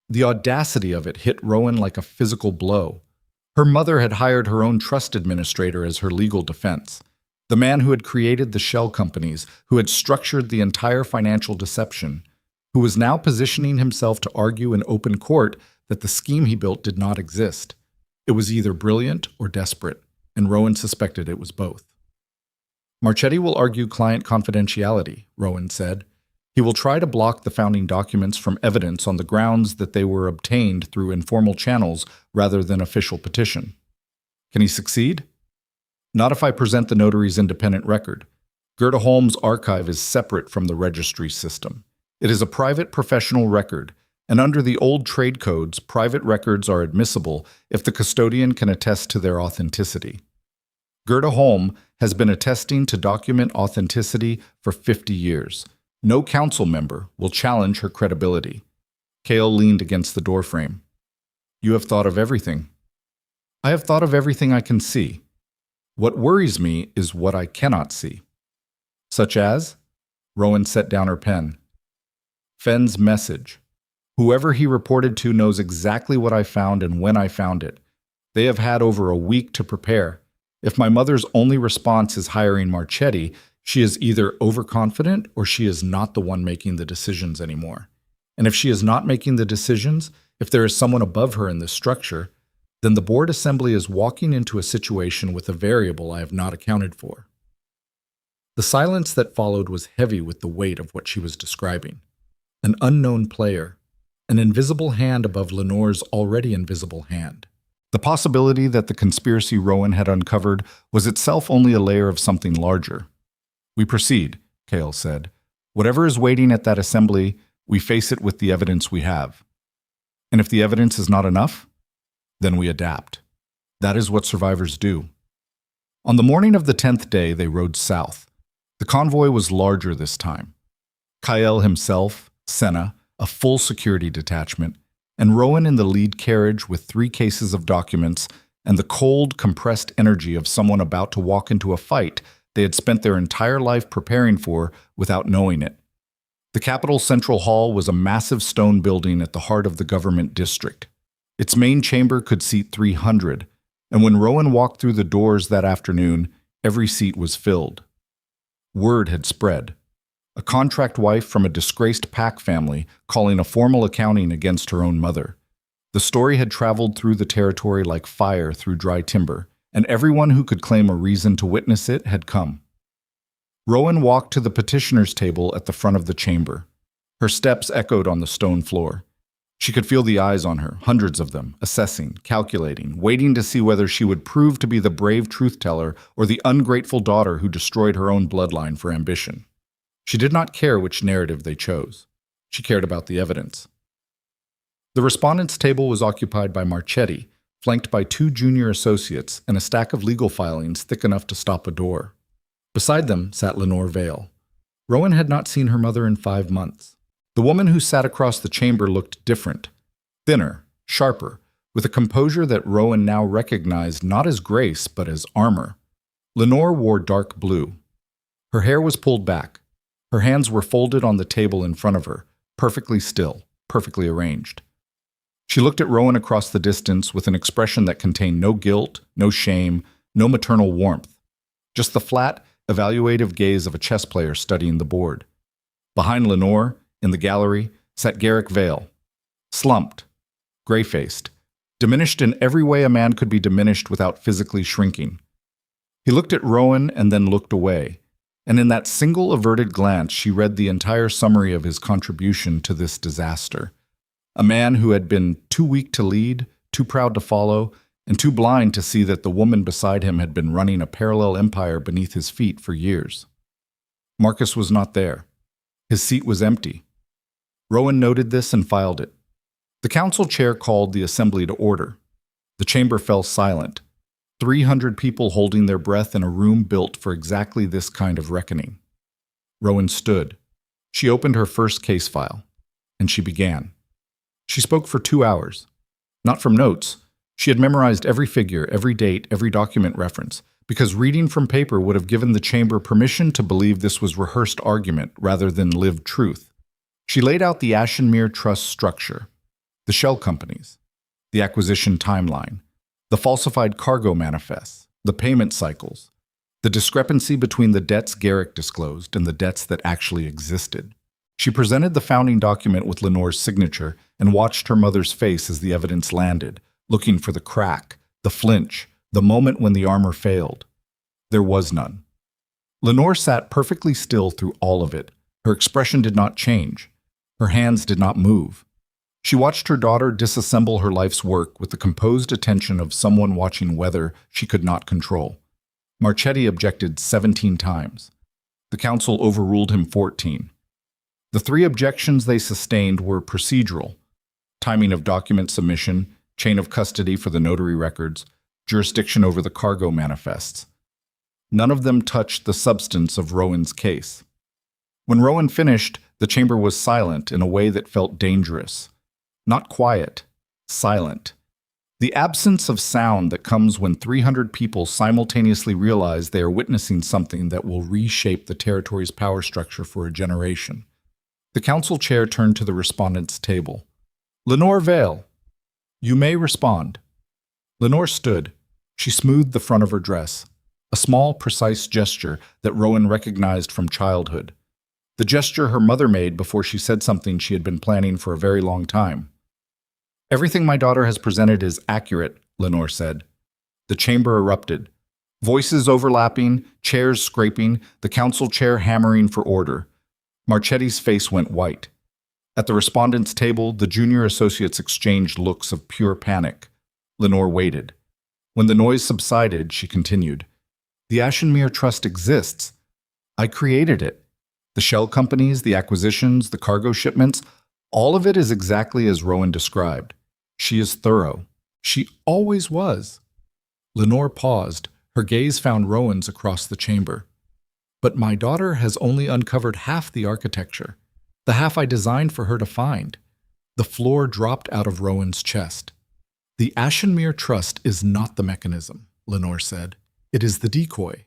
The audacity of it hit Rowan like a physical blow. Her mother had hired her own trust administrator as her legal defense, the man who had created the shell companies, who had structured the entire financial deception, who was now positioning himself to argue in open court that the scheme he built did not exist. It was either brilliant or desperate, and Rowan suspected it was both. Marchetti will argue client confidentiality, Rowan said. He will try to block the founding documents from evidence on the grounds that they were obtained through informal channels rather than official petition. Can he succeed? Not if I present the notary's independent record. Gerda Holmes' archive is separate from the registry system. It is a private professional record, and under the old trade codes, private records are admissible if the custodian can attest to their authenticity. Gerda Holm has been attesting to document authenticity for 50 years. No council member will challenge her credibility. Kael leaned against the doorframe. You have thought of everything. I have thought of everything I can see. What worries me is what I cannot see. Such as? Rowan set down her pen. Fenn's message. Whoever he reported to knows exactly what I found and when I found it. They have had over a week to prepare. If my mother's only response is hiring Marchetti, she is either overconfident or she is not the one making the decisions anymore. And if she is not making the decisions, if there is someone above her in this structure, then the board assembly is walking into a situation with a variable I have not accounted for. The silence that followed was heavy with the weight of what she was describing. An unknown player. An invisible hand above Lenore's already invisible hand. The possibility that the conspiracy Rowan had uncovered was itself only a layer of something larger. "We proceed," Cale said. "Whatever is waiting at that assembly, we face it with the evidence we have. And if the evidence is not enough, then we adapt. That is what survivors do." On the morning of the 10th day, they rode south. The convoy was larger this time. Kyle himself, Senna, a full security detachment, and Rowan in the lead carriage with 3 cases of documents and the cold, compressed energy of someone about to walk into a fight they had spent their entire life preparing for without knowing it. The Capitol Central Hall was a massive stone building at the heart of the government district. Its main chamber could seat 300, and when Rowan walked through the doors that afternoon, every seat was filled. Word had spread. A contract wife from a disgraced Pack family calling a formal accounting against her own mother. The story had traveled through the territory like fire through dry timber, and everyone who could claim a reason to witness it had come. Rowan walked to the petitioner's table at the front of the chamber. Her steps echoed on the stone floor. She could feel the eyes on her, hundreds of them, assessing, calculating, waiting to see whether she would prove to be the brave truth-teller or the ungrateful daughter who destroyed her own bloodline for ambition. She did not care which narrative they chose. She cared about the evidence. The respondents' table was occupied by Marchetti, flanked by 2 junior associates and a stack of legal filings thick enough to stop a door. Beside them sat Lenore Vale. Rowan had not seen her mother in 5 months. The woman who sat across the chamber looked different, thinner, sharper, with a composure that Rowan now recognized not as grace but as armor. Lenore wore dark blue. Her hair was pulled back. Her hands were folded on the table in front of her, perfectly still, perfectly arranged. She looked at Rowan across the distance with an expression that contained no guilt, no shame, no maternal warmth, just the flat, evaluative gaze of a chess player studying the board. Behind Lenore, in the gallery, sat Garrick Vale, slumped, gray-faced, diminished in every way a man could be diminished without physically shrinking. He looked at Rowan and then looked away, and in that single averted glance she read the entire summary of his contribution to this disaster. A man who had been too weak to lead, too proud to follow, and too blind to see that the woman beside him had been running a parallel empire beneath his feet for years. Marcus was not there. His seat was empty. Rowan noted this and filed it. The council chair called the assembly to order. The chamber fell silent, 300 people holding their breath in a room built for exactly this kind of reckoning. Rowan stood. She opened her first case file, and she began. She spoke for 2 hours. Not from notes. She had memorized every figure, every date, every document reference, because reading from paper would have given the chamber permission to believe this was rehearsed argument rather than lived truth. She laid out the Ashenmere Trust structure, the shell companies, the acquisition timeline, the falsified cargo manifests, the payment cycles, the discrepancy between the debts Garrick disclosed and the debts that actually existed. She presented the founding document with Lenore's signature and watched her mother's face as the evidence landed, looking for the crack, the flinch, the moment when the armor failed. There was none. Lenore sat perfectly still through all of it. Her expression did not change. Her hands did not move. She watched her daughter disassemble her life's work with the composed attention of someone watching weather she could not control. Marchetti objected 17 times. The council overruled him 14. The 3 objections they sustained were procedural: timing of document submission, chain of custody for the notary records, jurisdiction over the cargo manifests. None of them touched the substance of Rowan's case. When Rowan finished, the chamber was silent in a way that felt dangerous. Not quiet, silent. The absence of sound that comes when 300 people simultaneously realize they are witnessing something that will reshape the territory's power structure for a generation. The council chair turned to the respondents' table. "Lenore Vale, you may respond." Lenore stood. She smoothed the front of her dress, a small, precise gesture that Rowan recognized from childhood. The gesture her mother made before she said something she had been planning for a very long time. "Everything my daughter has presented is accurate," Lenore said. The chamber erupted. Voices overlapping, chairs scraping, the council chair hammering for order. Marchetti's face went white. At the respondents' table, the junior associates exchanged looks of pure panic. Lenore waited. When the noise subsided, she continued, "The Ashenmere Trust exists. I created it. The shell companies, the acquisitions, the cargo shipments, all of it is exactly as Rowan described. She is thorough. She always was." Lenore paused. Her gaze found Rowan's across the chamber. "But my daughter has only uncovered half the architecture, the half I designed for her to find." The floor dropped out of Rowan's chest. "The Ashenmere Trust is not the mechanism," Lenore said. "It is the decoy.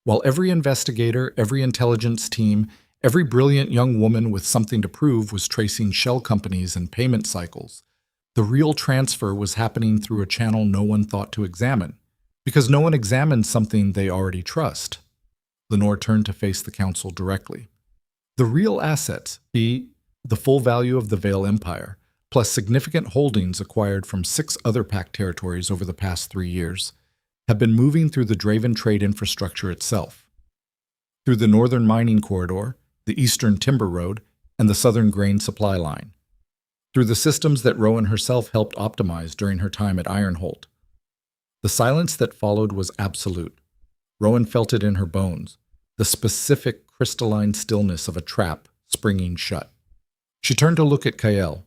While every investigator, every intelligence team, every brilliant young woman with something to prove was tracing shell companies and payment cycles, the real transfer was happening through a channel no one thought to examine, because no one examines something they already trust." Lenore turned to face the council directly. "The real assets, the full value of the Vale Empire, plus significant holdings acquired from 6 other pact territories over the past 3 years, have been moving through the Draven trade infrastructure itself. Through the northern mining corridor, the eastern timber road, and the southern grain supply line. Through the systems that Rowan herself helped optimize during her time at Ironholt. The silence that followed was absolute. Rowan felt it in her bones, the specific crystalline stillness of a trap springing shut. She turned to look at Kael.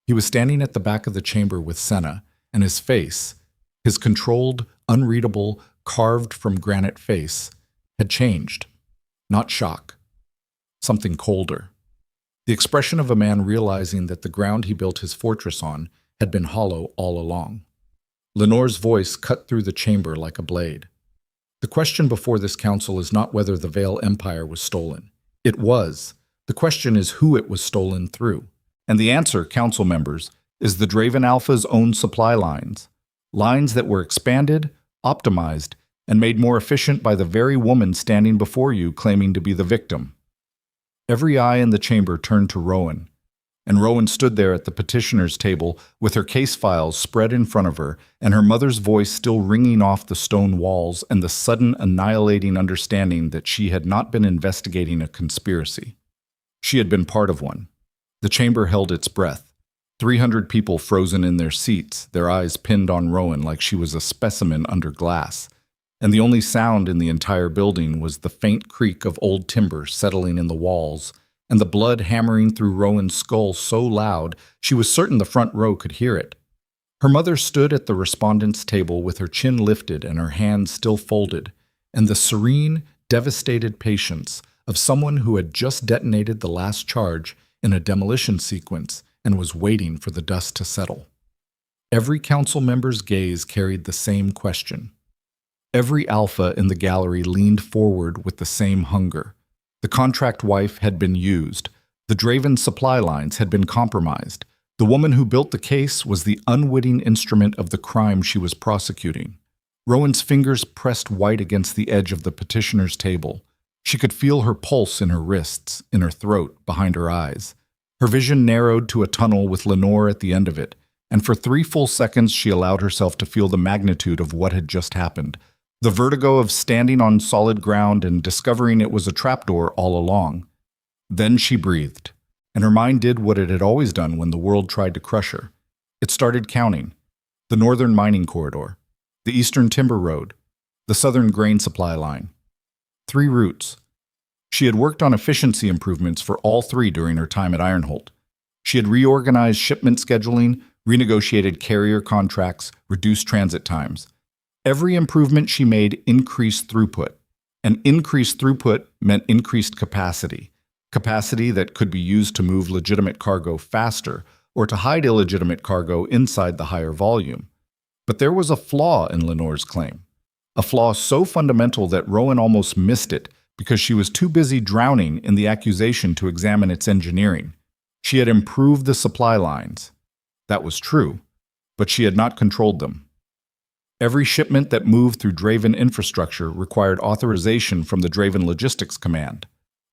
He was standing at the back of the chamber with Senna, and his face, his controlled, unreadable, carved from granite face, had changed. Not shock. Something colder. The expression of a man realizing that the ground he built his fortress on had been hollow all along. Lenore's voice cut through the chamber like a blade. "The question before this council is not whether the Vale Empire was stolen. It was. The question is who it was stolen through. And the answer, council members, is the Draven Alpha's own supply lines. Lines that were expanded, optimized, and made more efficient by the very woman standing before you claiming to be the victim." Every eye in the chamber turned to Rowan, and Rowan stood there at the petitioner's table with her case files spread in front of her and her mother's voice still ringing off the stone walls and the sudden annihilating understanding that she had not been investigating a conspiracy. She had been part of one. The chamber held its breath. 300 people frozen in their seats, their eyes pinned on Rowan like she was a specimen under glass. And the only sound in the entire building was the faint creak of old timber settling in the walls, and the blood hammering through Rowan's skull so loud she was certain the front row could hear it. Her mother stood at the respondents' table with her chin lifted and her hands still folded, and the serene, devastated patience of someone who had just detonated the last charge in a demolition sequence and was waiting for the dust to settle. Every council member's gaze carried the same question. Every alpha in the gallery leaned forward with the same hunger. The contract wife had been used. The Draven supply lines had been compromised. The woman who built the case was the unwitting instrument of the crime she was prosecuting. Rowan's fingers pressed white against the edge of the petitioner's table. She could feel her pulse in her wrists, in her throat, behind her eyes. Her vision narrowed to a tunnel with Lenore at the end of it, and for 3 full seconds she allowed herself to feel the magnitude of what had just happened. The vertigo of standing on solid ground and discovering it was a trapdoor all along. Then she breathed, and her mind did what it had always done when the world tried to crush her. It started counting. The northern mining corridor, the eastern timber road, the southern grain supply line. 3 routes. She had worked on efficiency improvements for all 3 during her time at Ironholt. She had reorganized shipment scheduling, renegotiated carrier contracts, reduced transit times. Every improvement she made increased throughput, and increased throughput meant increased capacity that could be used to move legitimate cargo faster or to hide illegitimate cargo inside the higher volume. But there was a flaw in Lenore's claim, a flaw so fundamental that Rowan almost missed it because she was too busy drowning in the accusation to examine its engineering. She had improved the supply lines. That was true, but she had not controlled them. Every shipment that moved through Draven infrastructure required authorization from the Draven Logistics Command,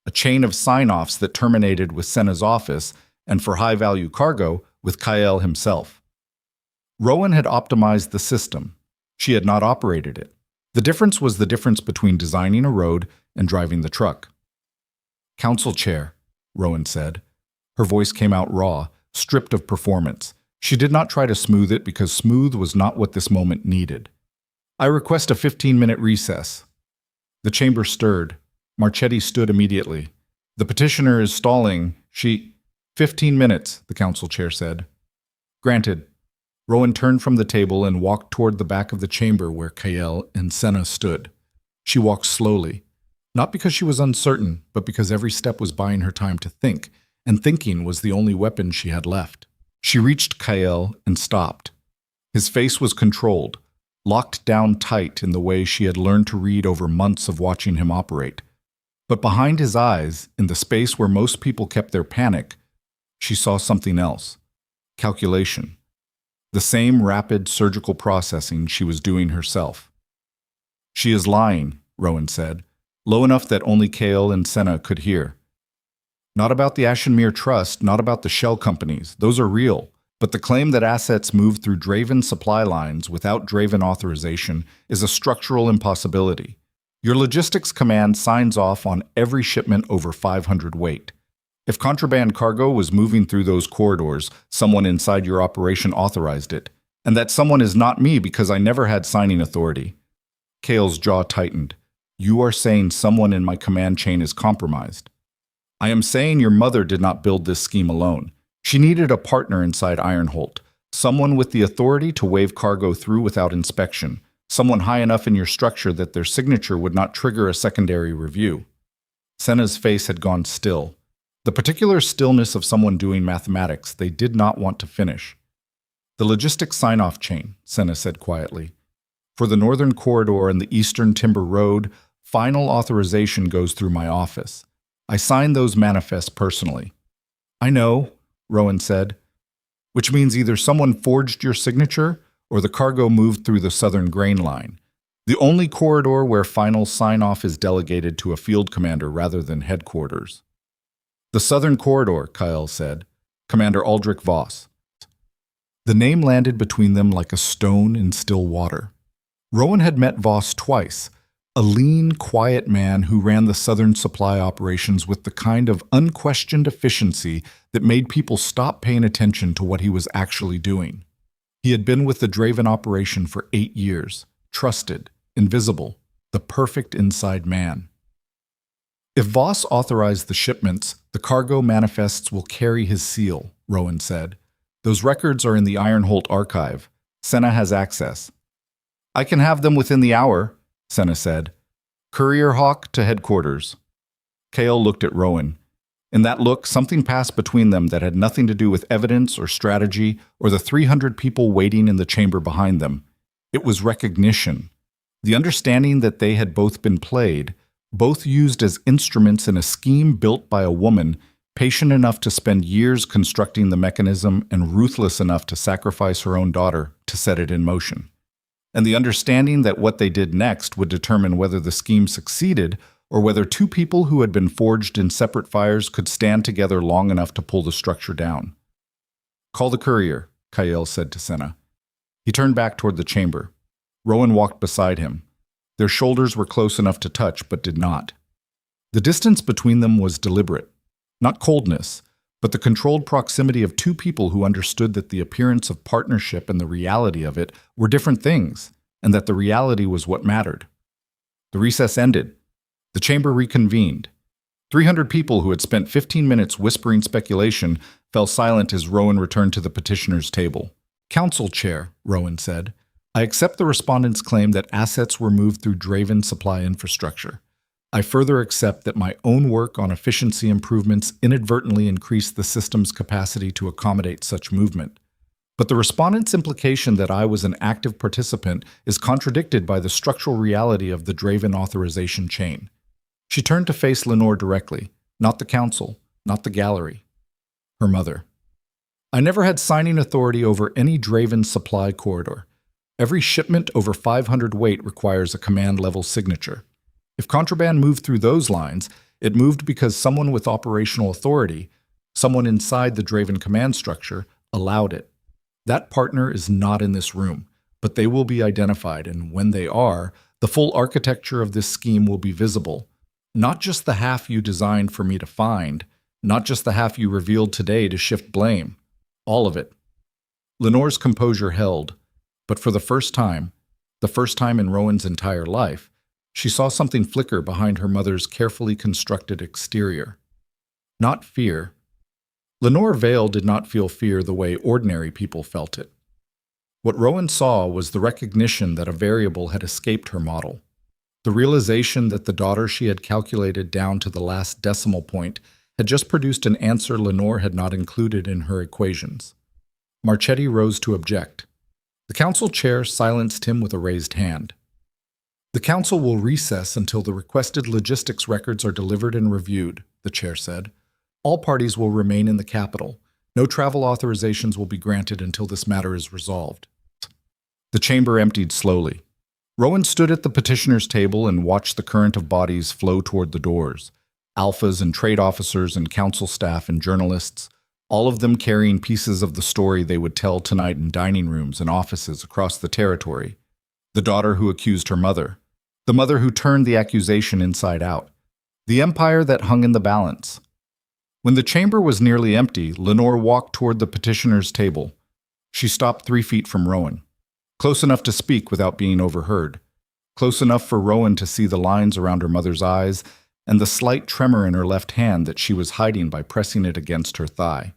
a chain of sign-offs that terminated with Senna's office and for high-value cargo with Kael himself. Rowan had optimized the system. She had not operated it. The difference was the difference between designing a road and driving the truck. "Council Chair," Rowan said, Her voice came out raw, stripped of performance. She did not try to smooth it because smooth was not what this moment needed. I request a 15-minute recess. The chamber stirred. Marchetti stood immediately. The petitioner is stalling. 15 minutes, the council chair said. Granted. Rowan turned from the table and walked toward the back of the chamber where Kael and Senna stood. She walked slowly, not because she was uncertain, but because every step was buying her time to think, and thinking was the only weapon she had left. She reached Kael and stopped. His face was controlled, locked down tight in the way she had learned to read over months of watching him operate. But behind his eyes, in the space where most people kept their panic, she saw something else. Calculation. The same rapid surgical processing she was doing herself. She is lying, Rowan said, low enough that only Kael and Senna could hear. Not about the Ashenmere Trust, not about the shell companies. Those are real. But the claim that assets move through Draven supply lines without Draven authorization is a structural impossibility. Your logistics command signs off on every shipment over 500 weight. If contraband cargo was moving through those corridors, someone inside your operation authorized it. And that someone is not me because I never had signing authority. Kael's jaw tightened. You are saying someone in my command chain is compromised. I am saying your mother did not build this scheme alone. She needed a partner inside Ironholt, someone with the authority to wave cargo through without inspection, someone high enough in your structure that their signature would not trigger a secondary review. Senna's face had gone still. The particular stillness of someone doing mathematics they did not want to finish. The logistics sign-off chain, Senna said quietly. For the northern corridor and the eastern timber road, final authorization goes through my office. I sign those manifests personally. I know, Rowan said, which means either someone forged your signature or the cargo moved through the southern grain line, the only corridor where final sign-off is delegated to a field commander rather than headquarters. The southern corridor, Kael said, Commander Aldrich Voss. The name landed between them like a stone in still water. Rowan had met Voss twice, a lean, quiet man who ran the southern supply operations with the kind of unquestioned efficiency that made people stop paying attention to what he was actually doing. He had been with the Draven operation for 8 years, trusted, invisible, the perfect inside man. If Voss authorized the shipments, the cargo manifests will carry his seal, Rowan said. Those records are in the Ironholt archive. Senna has access. I can have them within the hour, Senna said. Courier Hawk to headquarters. Kael looked at Rowan. In that look, something passed between them that had nothing to do with evidence or strategy or the 300 people waiting in the chamber behind them. It was recognition. The understanding that they had both been played, both used as instruments in a scheme built by a woman patient enough to spend years constructing the mechanism and ruthless enough to sacrifice her own daughter to set it in motion. And the understanding that what they did next would determine whether the scheme succeeded or whether two people who had been forged in separate fires could stand together long enough to pull the structure down. Call the courier, Kael said to Senna. He turned back toward the chamber. Rowan walked beside him. Their shoulders were close enough to touch, but did not. The distance between them was deliberate, not coldness, but the controlled proximity of two people who understood that the appearance of partnership and the reality of it were different things, and that the reality was what mattered. The recess ended. The chamber reconvened. 300 people who had spent 15 minutes whispering speculation fell silent as Rowan returned to the petitioner's table. Council Chair, Rowan said, I accept the respondent's claim that assets were moved through Draven supply infrastructure. I further accept that my own work on efficiency improvements inadvertently increased the system's capacity to accommodate such movement. But the respondent's implication that I was an active participant is contradicted by the structural reality of the Draven authorization chain. She turned to face Lenore directly, not the council, not the gallery. Her mother. I never had signing authority over any Draven supply corridor. Every shipment over 500 weight requires a command-level signature. If contraband moved through those lines, it moved because someone with operational authority, someone inside the Draven command structure, allowed it. That partner is not in this room, but they will be identified, and when they are, the full architecture of this scheme will be visible. Not just the half you designed for me to find, Not just the half you revealed today to shift blame. All of it. Lenore's composure held, but for the first time in Rowan's entire life, she saw something flicker behind her mother's carefully constructed exterior. Not fear. Lenore Vale did not feel fear the way ordinary people felt it. What Rowan saw was the recognition that a variable had escaped her model, the realization that the daughter she had calculated down to the last decimal point had just produced an answer Lenore had not included in her equations. Marchetti rose to object. The council chair silenced him with a raised hand. The council will recess until the requested logistics records are delivered and reviewed, the chair said. All parties will remain in the capital. No travel authorizations will be granted until this matter is resolved. The chamber emptied slowly. Rowan stood at the petitioner's table and watched the current of bodies flow toward the doors. Alphas and trade officers and council staff and journalists, all of them carrying pieces of the story they would tell tonight in dining rooms and offices across the territory. The daughter who accused her mother. The mother who turned the accusation inside out. The empire that hung in the balance. When the chamber was nearly empty, Lenore walked toward the petitioner's table. She stopped 3 feet from Rowan. Close enough to speak without being overheard. Close enough for Rowan to see the lines around her mother's eyes and the slight tremor in her left hand that she was hiding by pressing it against her thigh.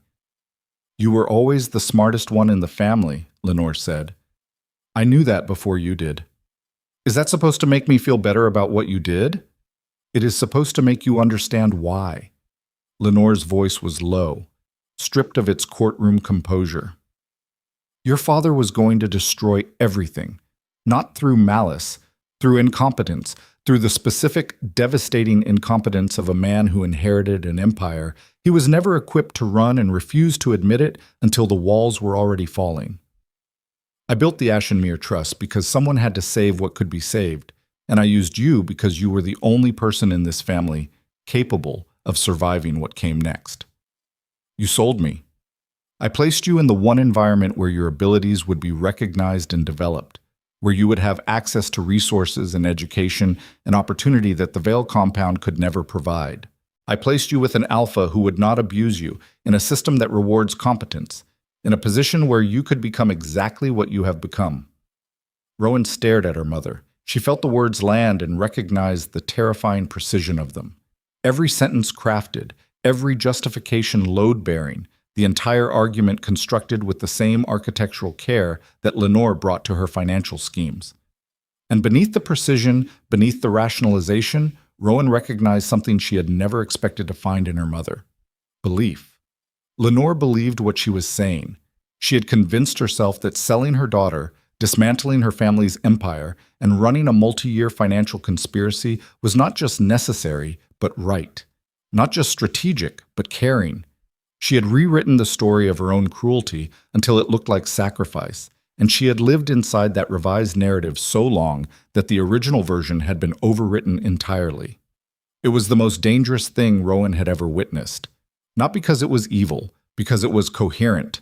"You were always the smartest one in the family," Lenore said. "I knew that before you did. Is that supposed to make me feel better about what you did? It is supposed to make you understand why." Lenore's voice was low, stripped of its courtroom composure. "Your father was going to destroy everything, not through malice, through incompetence, through the specific, devastating incompetence of a man who inherited an empire. He was never equipped to run and refused to admit it until the walls were already falling. I built the Ashenmere Trust because someone had to save what could be saved, and I used you because you were the only person in this family capable of surviving what came next. You sold me. I placed you in the one environment where your abilities would be recognized and developed, where you would have access to resources and education and opportunity that the Vale compound could never provide. I placed you with an alpha who would not abuse you, in a system that rewards competence, in a position where you could become exactly what you have become." Rowan stared at her mother. She felt the words land and recognized the terrifying precision of them. Every sentence crafted, every justification load-bearing, the entire argument constructed with the same architectural care that Lenore brought to her financial schemes. And beneath the precision, beneath the rationalization, Rowan recognized something she had never expected to find in her mother: belief. Lenore believed what she was saying. She had convinced herself that selling her daughter, dismantling her family's empire, and running a multi-year financial conspiracy was not just necessary, but right. Not just strategic, but caring. She had rewritten the story of her own cruelty until it looked like sacrifice, and she had lived inside that revised narrative so long that the original version had been overwritten entirely. It was the most dangerous thing Rowan had ever witnessed. Not because it was evil, because it was coherent,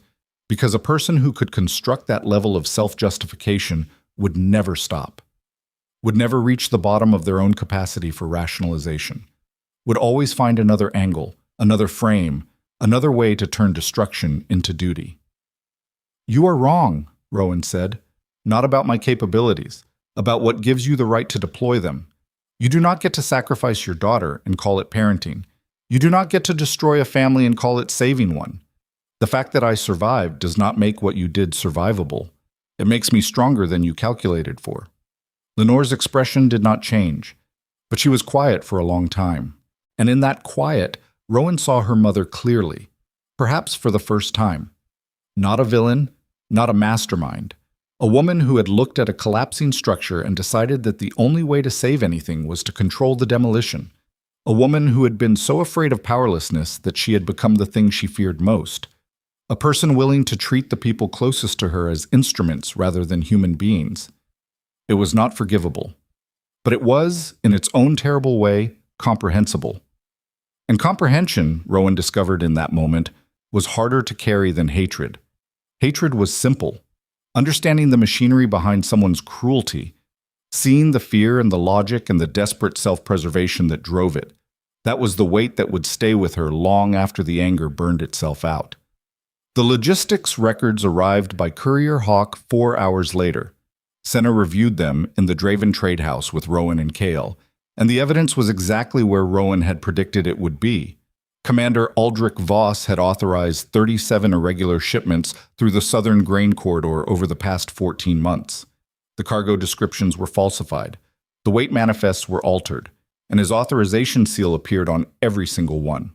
because a person who could construct that level of self-justification would never stop, would never reach the bottom of their own capacity for rationalization, would always find another angle, another frame, another way to turn destruction into duty. "You are wrong," Rowan said. "Not about my capabilities, about what gives you the right to deploy them. You do not get to sacrifice your daughter and call it parenting. You do not get to destroy a family and call it saving one. The fact that I survived does not make what you did survivable. It makes me stronger than you calculated for." Lenore's expression did not change, but she was quiet for a long time. And in that quiet, Rowan saw her mother clearly, perhaps for the first time. Not a villain, not a mastermind. A woman who had looked at a collapsing structure and decided that the only way to save anything was to control the demolition. A woman who had been so afraid of powerlessness that she had become the thing she feared most. A person willing to treat the people closest to her as instruments rather than human beings. It was not forgivable. But it was, in its own terrible way, comprehensible. And comprehension, Rowan discovered in that moment, was harder to carry than hatred. Hatred was simple. Understanding the machinery behind someone's cruelty, seeing the fear and the logic and the desperate self-preservation that drove it, That was the weight that would stay with her long after the anger burned itself out. The logistics records arrived by Courier Hawk 4 hours later. Senna reviewed them in the Draven Trade House with Rowan and Kale, and the evidence was exactly where Rowan had predicted it would be. Commander Aldrich Voss had authorized 37 irregular shipments through the southern grain corridor over the past 14 months. The cargo descriptions were falsified, the weight manifests were altered, and his authorization seal appeared on every single one.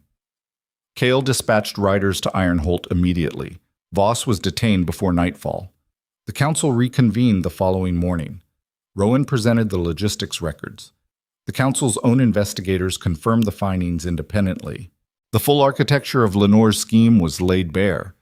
Kale dispatched riders to Ironholt immediately. Voss was detained before nightfall. The council reconvened the following morning. Rowan presented the logistics records. The council's own investigators confirmed the findings independently. The full architecture of Lenore's scheme was laid bare.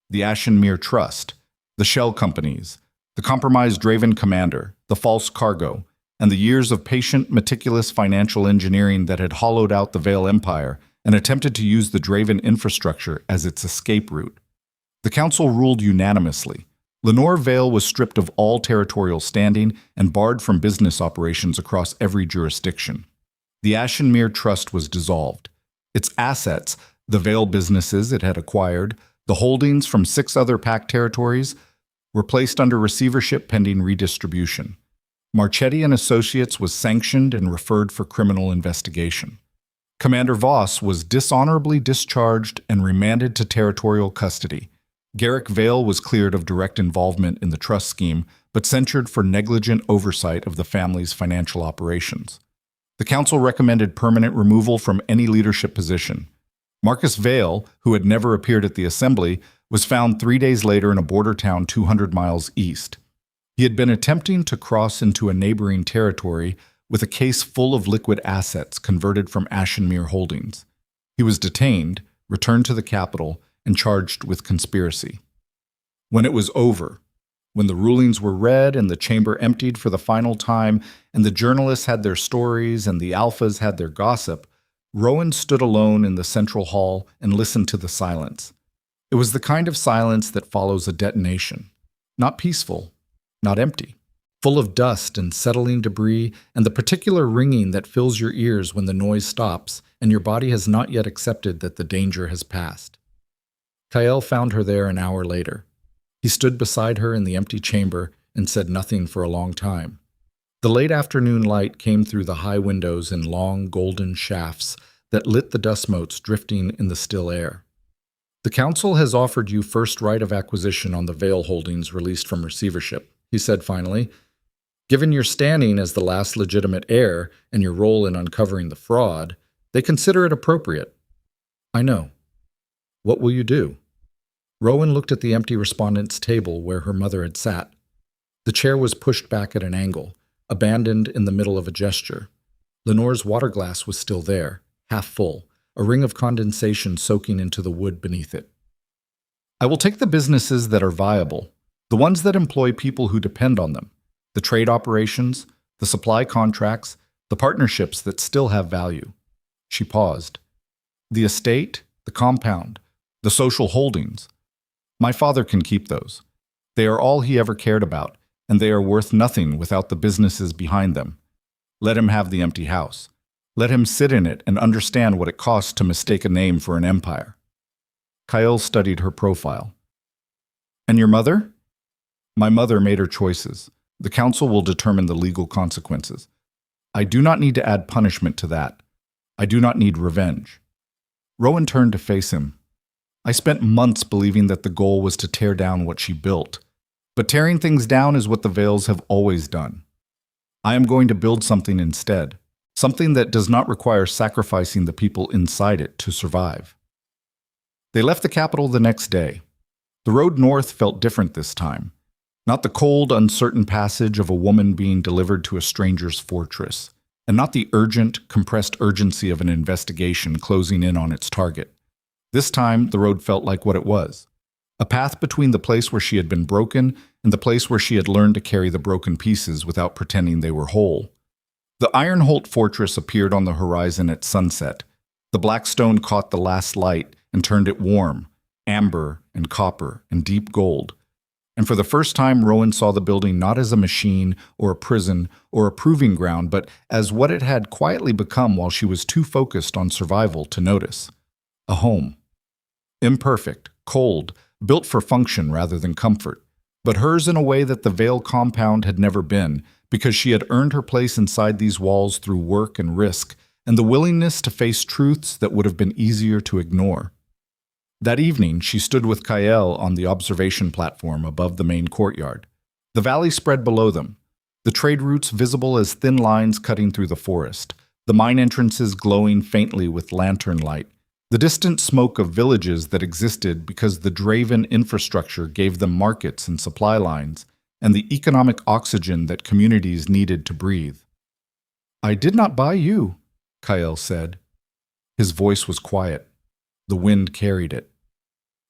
The Ashenmere Trust, the shell companies, the compromised Draven commander, the false cargo, and the years of patient, meticulous financial engineering that had hollowed out the Vale Empire and attempted to use the Draven infrastructure as its escape route. The council ruled unanimously. Lenore Vale was stripped of all territorial standing and barred from business operations across every jurisdiction. The Ashenmere Trust was dissolved. Its assets, the Vale businesses it had acquired, the holdings from 6 other pact territories, were placed under receivership pending redistribution. Marchetti and Associates was sanctioned and referred for criminal investigation. Commander Voss was dishonorably discharged and remanded to territorial custody. Garrick Vale was cleared of direct involvement in the trust scheme, but censured for negligent oversight of the family's financial operations. The council recommended permanent removal from any leadership position. Marcus Vale, who had never appeared at the assembly, was found 3 days later in a border town 200 miles east. He had been attempting to cross into a neighboring territory with a case full of liquid assets converted from Ashenmere Holdings. He was detained, returned to the capital, and charged with conspiracy. When it was over, when the rulings were read and the chamber emptied for the final time, and the journalists had their stories and the alphas had their gossip, Rowan stood alone in the central hall and listened to the silence. It was the kind of silence that follows a detonation. Not peaceful, not empty, full of dust and settling debris and the particular ringing that fills your ears when the noise stops and your body has not yet accepted that the danger has passed. Kyle found her there an hour later. He stood beside her in the empty chamber and said nothing for a long time. The late afternoon light came through the high windows in long golden shafts that lit the dust motes drifting in the still air. The council has offered you first right of acquisition on the Vale holdings released from receivership, he said finally. Given your standing as the last legitimate heir and your role in uncovering the fraud, they consider it appropriate. I know. What will you do? Rowan looked at the empty respondent's table where her mother had sat. The chair was pushed back at an angle, abandoned in the middle of a gesture. Lenore's water glass was still there, half full, a ring of condensation soaking into the wood beneath it. I will take the businesses that are viable, the ones that employ people who depend on them, the trade operations, the supply contracts, the partnerships that still have value. She paused. The estate, the compound, the social holdings. My father can keep those. They are all he ever cared about, and they are worth nothing without the businesses behind them. Let him have the empty house. Let him sit in it and understand what it costs to mistake a name for an empire. Kyle studied her profile. And your mother? My mother made her choices. The council will determine the legal consequences. I do not need to add punishment to that. I do not need revenge. Rowan turned to face him. I spent months believing that the goal was to tear down what she built. But tearing things down is what the Vales have always done. I am going to build something instead, something that does not require sacrificing the people inside it to survive. They left the capital the next day. The road north felt different this time. Not the cold, uncertain passage of a woman being delivered to a stranger's fortress, and not the urgent, compressed urgency of an investigation closing in on its target. This time, the road felt like what it was. A path between the place where she had been broken and the place where she had learned to carry the broken pieces without pretending they were whole. The Ironholt fortress appeared on the horizon at sunset. The black stone caught the last light and turned it warm, amber and copper and deep gold. And for the first time, Rowan saw the building not as a machine or a prison or a proving ground, but as what it had quietly become while she was too focused on survival to notice. A home. Imperfect, cold, built for function rather than comfort, but hers in a way that the Vale compound had never been, because she had earned her place inside these walls through work and risk, and the willingness to face truths that would have been easier to ignore. That evening, she stood with Kael on the observation platform above the main courtyard. The valley spread below them, the trade routes visible as thin lines cutting through the forest, the mine entrances glowing faintly with lantern light, the distant smoke of villages that existed because the Draven infrastructure gave them markets and supply lines, and the economic oxygen that communities needed to breathe. "I did not buy you," Kael said. His voice was quiet. The wind carried it.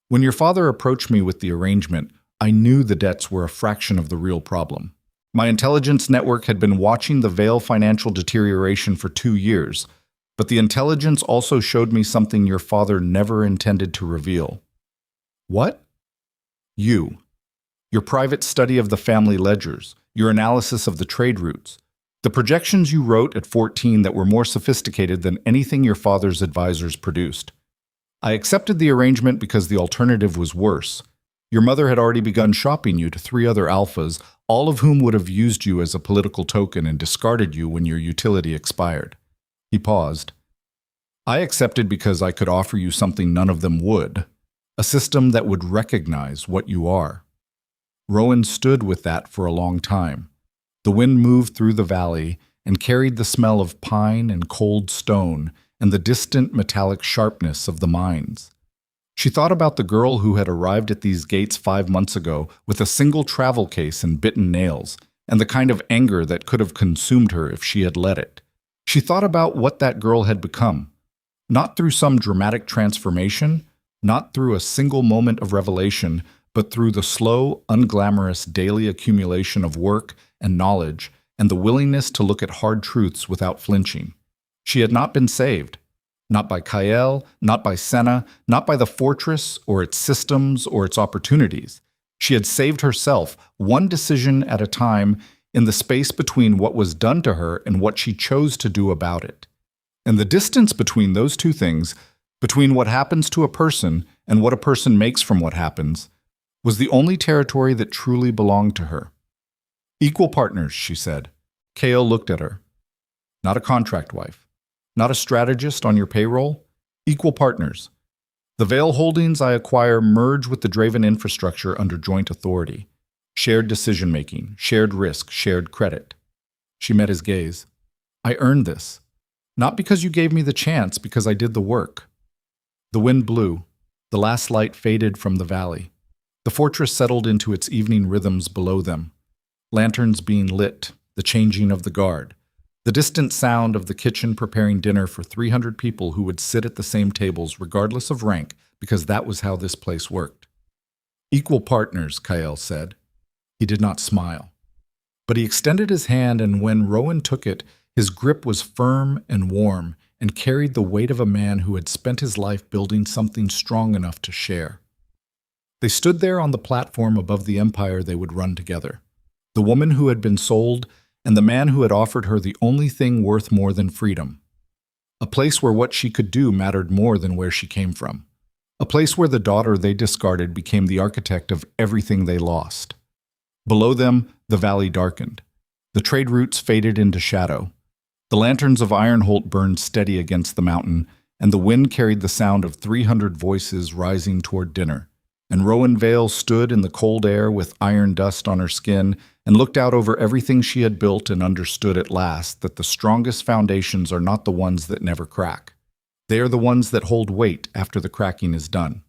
"When your father approached me with the arrangement, I knew the debts were a fraction of the real problem. My intelligence network had been watching the Vale financial deterioration for 2 years, but the intelligence also showed me something your father never intended to reveal." "What?" "You. Your private study of the family ledgers, your analysis of the trade routes, the projections you wrote at 14 that were more sophisticated than anything your father's advisors produced. I accepted the arrangement because the alternative was worse. Your mother had already begun shopping you to 3 other alphas, all of whom would have used you as a political token and discarded you when your utility expired." He paused. "I accepted because I could offer you something none of them would, a system that would recognize what you are." Rowan stood with that for a long time. The wind moved through the valley and carried the smell of pine and cold stone and the distant metallic sharpness of the mines. She thought about the girl who had arrived at these gates 5 months ago with a single travel case and bitten nails, and the kind of anger that could have consumed her if she had let it. She thought about what that girl had become, not through some dramatic transformation, not through a single moment of revelation, but through the slow, unglamorous daily accumulation of work and knowledge and the willingness to look at hard truths without flinching. She had not been saved. Not by Kael, not by Senna, not by the fortress or its systems or its opportunities. She had saved herself, one decision at a time, in the space between what was done to her and what she chose to do about it. And the distance between those two things, between what happens to a person and what a person makes from what happens, was the only territory that truly belonged to her. "Equal partners," she said. Kael looked at her. "Not a contract wife. Not a strategist on your payroll. Equal partners. The Vale holdings I acquire merge with the Draven infrastructure under joint authority. Shared decision-making, shared risk, shared credit." She met his gaze. "I earned this. Not because you gave me the chance, because I did the work." The wind blew. The last light faded from the valley. The fortress settled into its evening rhythms below them. Lanterns being lit, the changing of the guard, the distant sound of the kitchen preparing dinner for 300 people who would sit at the same tables regardless of rank, because that was how this place worked. "Equal partners," Kael said. He did not smile. But he extended his hand, and when Rowan took it, his grip was firm and warm and carried the weight of a man who had spent his life building something strong enough to share. They stood there on the platform above the empire they would run together. The woman who had been sold and the man who had offered her the only thing worth more than freedom. A place where what she could do mattered more than where she came from. A place where the daughter they discarded became the architect of everything they lost. Below them, the valley darkened. The trade routes faded into shadow. The lanterns of Ironholt burned steady against the mountain, and the wind carried the sound of 300 voices rising toward dinner. And Rowan Vale stood in the cold air with iron dust on her skin and looked out over everything she had built and understood at last that the strongest foundations are not the ones that never crack. They are the ones that hold weight after the cracking is done.